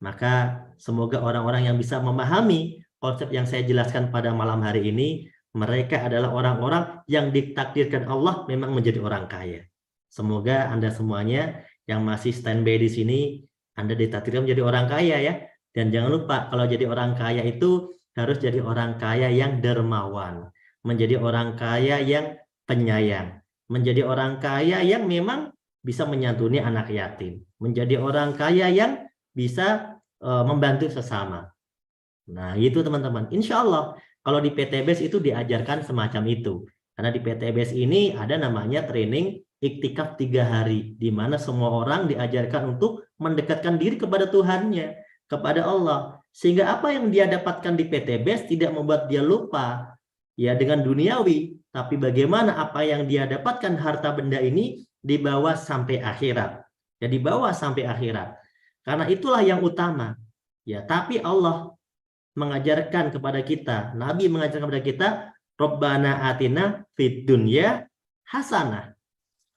Maka semoga orang-orang yang bisa memahami konsep yang saya jelaskan pada malam hari ini, mereka adalah orang-orang yang ditakdirkan Allah memang menjadi orang kaya. Semoga Anda semuanya yang masih standby di sini, Anda ditakdirkan menjadi orang kaya ya. Dan jangan lupa kalau jadi orang kaya itu harus jadi orang kaya yang dermawan. Menjadi orang kaya yang penyayang. Menjadi orang kaya yang memang bisa menyantuni anak yatim. Menjadi orang kaya yang bisa membantu sesama. Nah itu teman-teman. Insya Allah kalau di PTBS itu diajarkan semacam itu. Karena di PTBS ini ada namanya training iktikaf 3 hari, di mana semua orang diajarkan untuk mendekatkan diri kepada Tuhannya, kepada Allah, sehingga apa yang dia dapatkan di PTBS tidak membuat dia lupa ya dengan duniawi, tapi bagaimana apa yang dia dapatkan harta benda ini dibawa sampai akhirat, ya dibawa sampai akhirat, karena itulah yang utama ya. Tapi Allah mengajarkan kepada kita, Nabi mengajarkan kepada kita, Rabbana atina fid dunya hasanah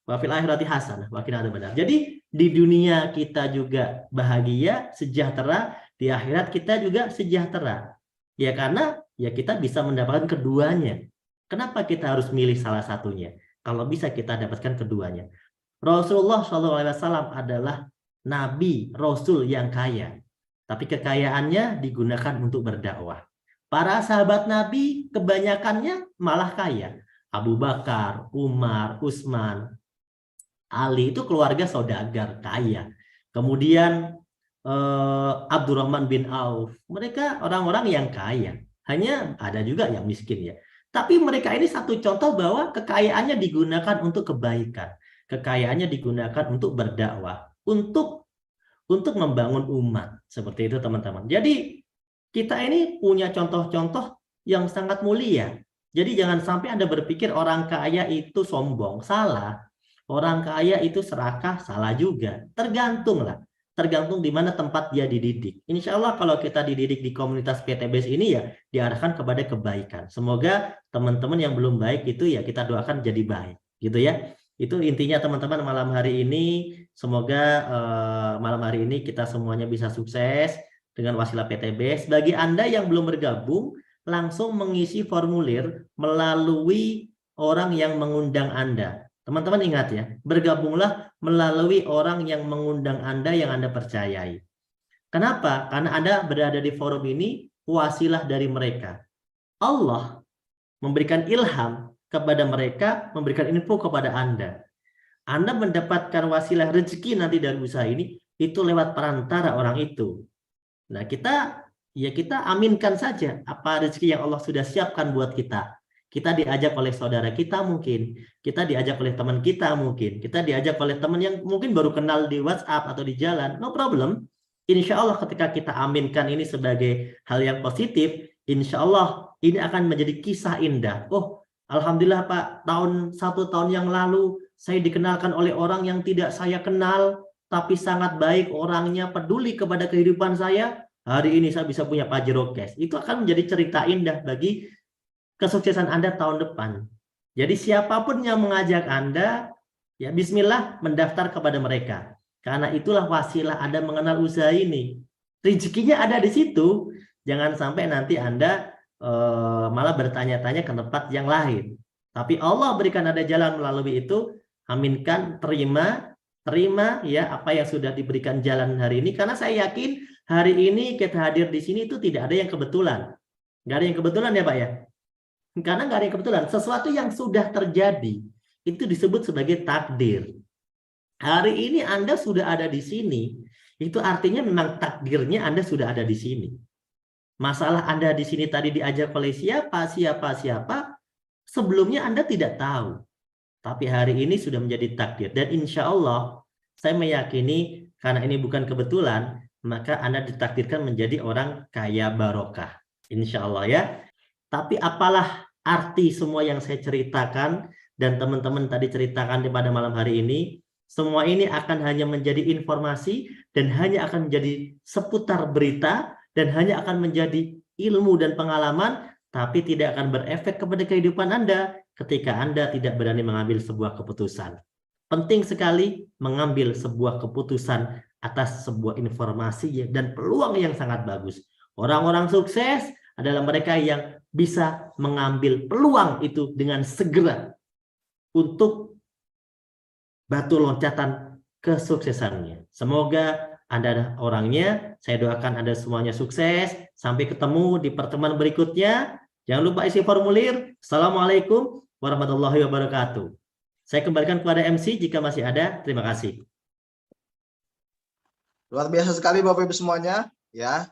wa fil akhirati hasanah wa qina adzabannar. Jadi di dunia kita juga bahagia, sejahtera, di akhirat kita juga sejahtera. Ya karena ya kita bisa mendapatkan keduanya. Kenapa kita harus milih salah satunya? Kalau bisa kita dapatkan keduanya. Rasulullah SAW adalah nabi, rasul yang kaya. Tapi kekayaannya digunakan untuk berdakwah. Para sahabat Nabi kebanyakannya malah kaya. Abu Bakar, Umar, Utsman, Ali itu keluarga saudagar kaya. Kemudian Abdurrahman bin Auf, mereka orang-orang yang kaya. Hanya ada juga yang miskin ya. Tapi mereka ini satu contoh bahwa kekayaannya digunakan untuk kebaikan. Kekayaannya digunakan untuk berdakwah, untuk membangun umat. Seperti itu teman-teman. Jadi kita ini punya contoh-contoh yang sangat mulia. Jadi jangan sampai Anda berpikir orang kaya itu sombong. Salah. Orang kaya itu serakah, salah juga. Tergantung lah. Tergantung di mana tempat dia dididik. Insya Allah kalau kita dididik di komunitas PTBS ini ya diarahkan kepada kebaikan. Semoga teman-teman yang belum baik itu ya kita doakan jadi baik. Gitu ya. Itu intinya teman-teman malam hari ini. Semoga malam hari ini kita semuanya bisa sukses dengan wasilah PTBS. Bagi Anda yang belum bergabung, langsung mengisi formulir melalui orang yang mengundang Anda. Teman-teman ingat ya, bergabunglah melalui orang yang mengundang Anda yang Anda percayai. Kenapa? Karena Anda berada di forum ini, wasilah dari mereka. Allah memberikan ilham kepada mereka, memberikan info kepada Anda. Anda mendapatkan wasilah rezeki nanti dari usaha ini, itu lewat perantara orang itu. Nah, kita aminkan saja apa rezeki yang Allah sudah siapkan buat kita. Kita diajak oleh saudara kita mungkin, kita diajak oleh teman kita mungkin, kita diajak oleh teman yang mungkin baru kenal di WhatsApp atau di jalan, no problem. Insya Allah ketika kita aminkan ini sebagai hal yang positif, insya Allah ini akan menjadi kisah indah. Oh, alhamdulillah Pak, 1 tahun yang lalu saya dikenalkan oleh orang yang tidak saya kenal, tapi sangat baik orangnya, peduli kepada kehidupan saya. Hari ini saya bisa punya Pajero Cash. Itu akan menjadi cerita indah bagi kesuksesan Anda tahun depan. Jadi siapapun yang mengajak Anda, ya bismillah mendaftar kepada mereka. Karena itulah wasilah Anda mengenal usaha ini. Rezekinya ada di situ. Jangan sampai nanti Anda malah bertanya-tanya ke tempat yang lain. Tapi Allah berikan ada jalan melalui itu. Aminkan, terima ya apa yang sudah diberikan jalan hari ini. Karena saya yakin hari ini kita hadir di sini itu tidak ada yang kebetulan. Nggak ada yang kebetulan ya Pak ya. Karena nggak ada yang kebetulan. Sesuatu yang sudah terjadi itu disebut sebagai takdir. Hari ini Anda sudah ada di sini, itu artinya memang takdirnya Anda sudah ada di sini. Masalah Anda di sini tadi diajak oleh siapa, sebelumnya Anda tidak tahu. Tapi hari ini sudah menjadi takdir. Dan insya Allah, saya meyakini karena ini bukan kebetulan, maka Anda ditakdirkan menjadi orang kaya barokah. Insya Allah ya. Tapi apalah arti semua yang saya ceritakan dan teman-teman tadi ceritakan pada malam hari ini, semua ini akan hanya menjadi informasi dan hanya akan menjadi seputar berita dan hanya akan menjadi ilmu dan pengalaman, tapi tidak akan berefek kepada kehidupan Anda ketika Anda tidak berani mengambil sebuah keputusan. Penting sekali mengambil sebuah keputusan atas sebuah informasi dan peluang yang sangat bagus. Orang-orang sukses adalah mereka yang bisa mengambil peluang itu dengan segera untuk batu loncatan kesuksesannya. Semoga Anda adalah orangnya. Saya doakan Anda semuanya sukses. Sampai ketemu di pertemuan berikutnya. Jangan lupa isi formulir. Assalamualaikum warahmatullahi wabarakatuh. Saya kembalikan kepada MC jika masih ada. Terima kasih. Luar biasa sekali Bapak Ibu semuanya. Ya,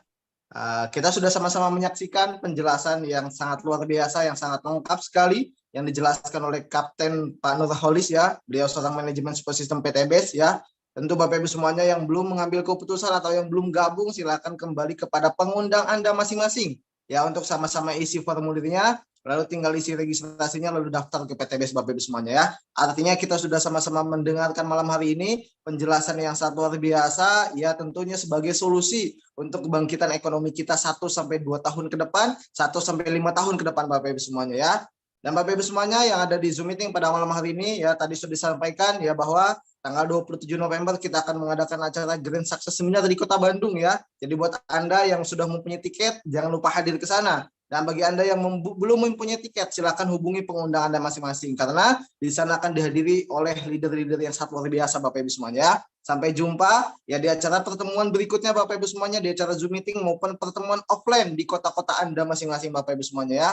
kita sudah sama-sama menyaksikan penjelasan yang sangat luar biasa, yang sangat lengkap sekali, yang dijelaskan oleh Kapten Pak Nurholis ya. Beliau seorang manajemen support system PTBS ya. Tentu Bapak Ibu semuanya yang belum mengambil keputusan atau yang belum gabung, silakan kembali kepada pengundang Anda masing-masing ya untuk sama-sama isi formulirnya, lalu tinggal isi registrasinya, lalu daftar ke PTBS Bapak Ibu semuanya ya. Artinya kita sudah sama-sama mendengarkan malam hari ini penjelasan yang sangat luar biasa ya, tentunya sebagai solusi untuk kebangkitan ekonomi kita 1-2 tahun ke depan, 1-5 tahun ke depan Bapak Ibu semuanya ya. Dan Bapak Ibu semuanya yang ada di Zoom meeting pada malam hari ini ya, tadi sudah disampaikan ya bahwa tanggal 27 November kita akan mengadakan acara Grand Success Seminar di Kota Bandung ya. Jadi buat Anda yang sudah mempunyai tiket, jangan lupa hadir ke sana. Dan bagi Anda yang belum mempunyai tiket, silakan hubungi pengundang Anda masing-masing. Karena di sana akan dihadiri oleh leader-leader yang sangat luar biasa Bapak Ibu semuanya. Sampai jumpa ya di acara pertemuan berikutnya Bapak Ibu semuanya, di acara Zoom meeting maupun pertemuan offline di kota-kota Anda masing-masing Bapak Ibu semuanya ya.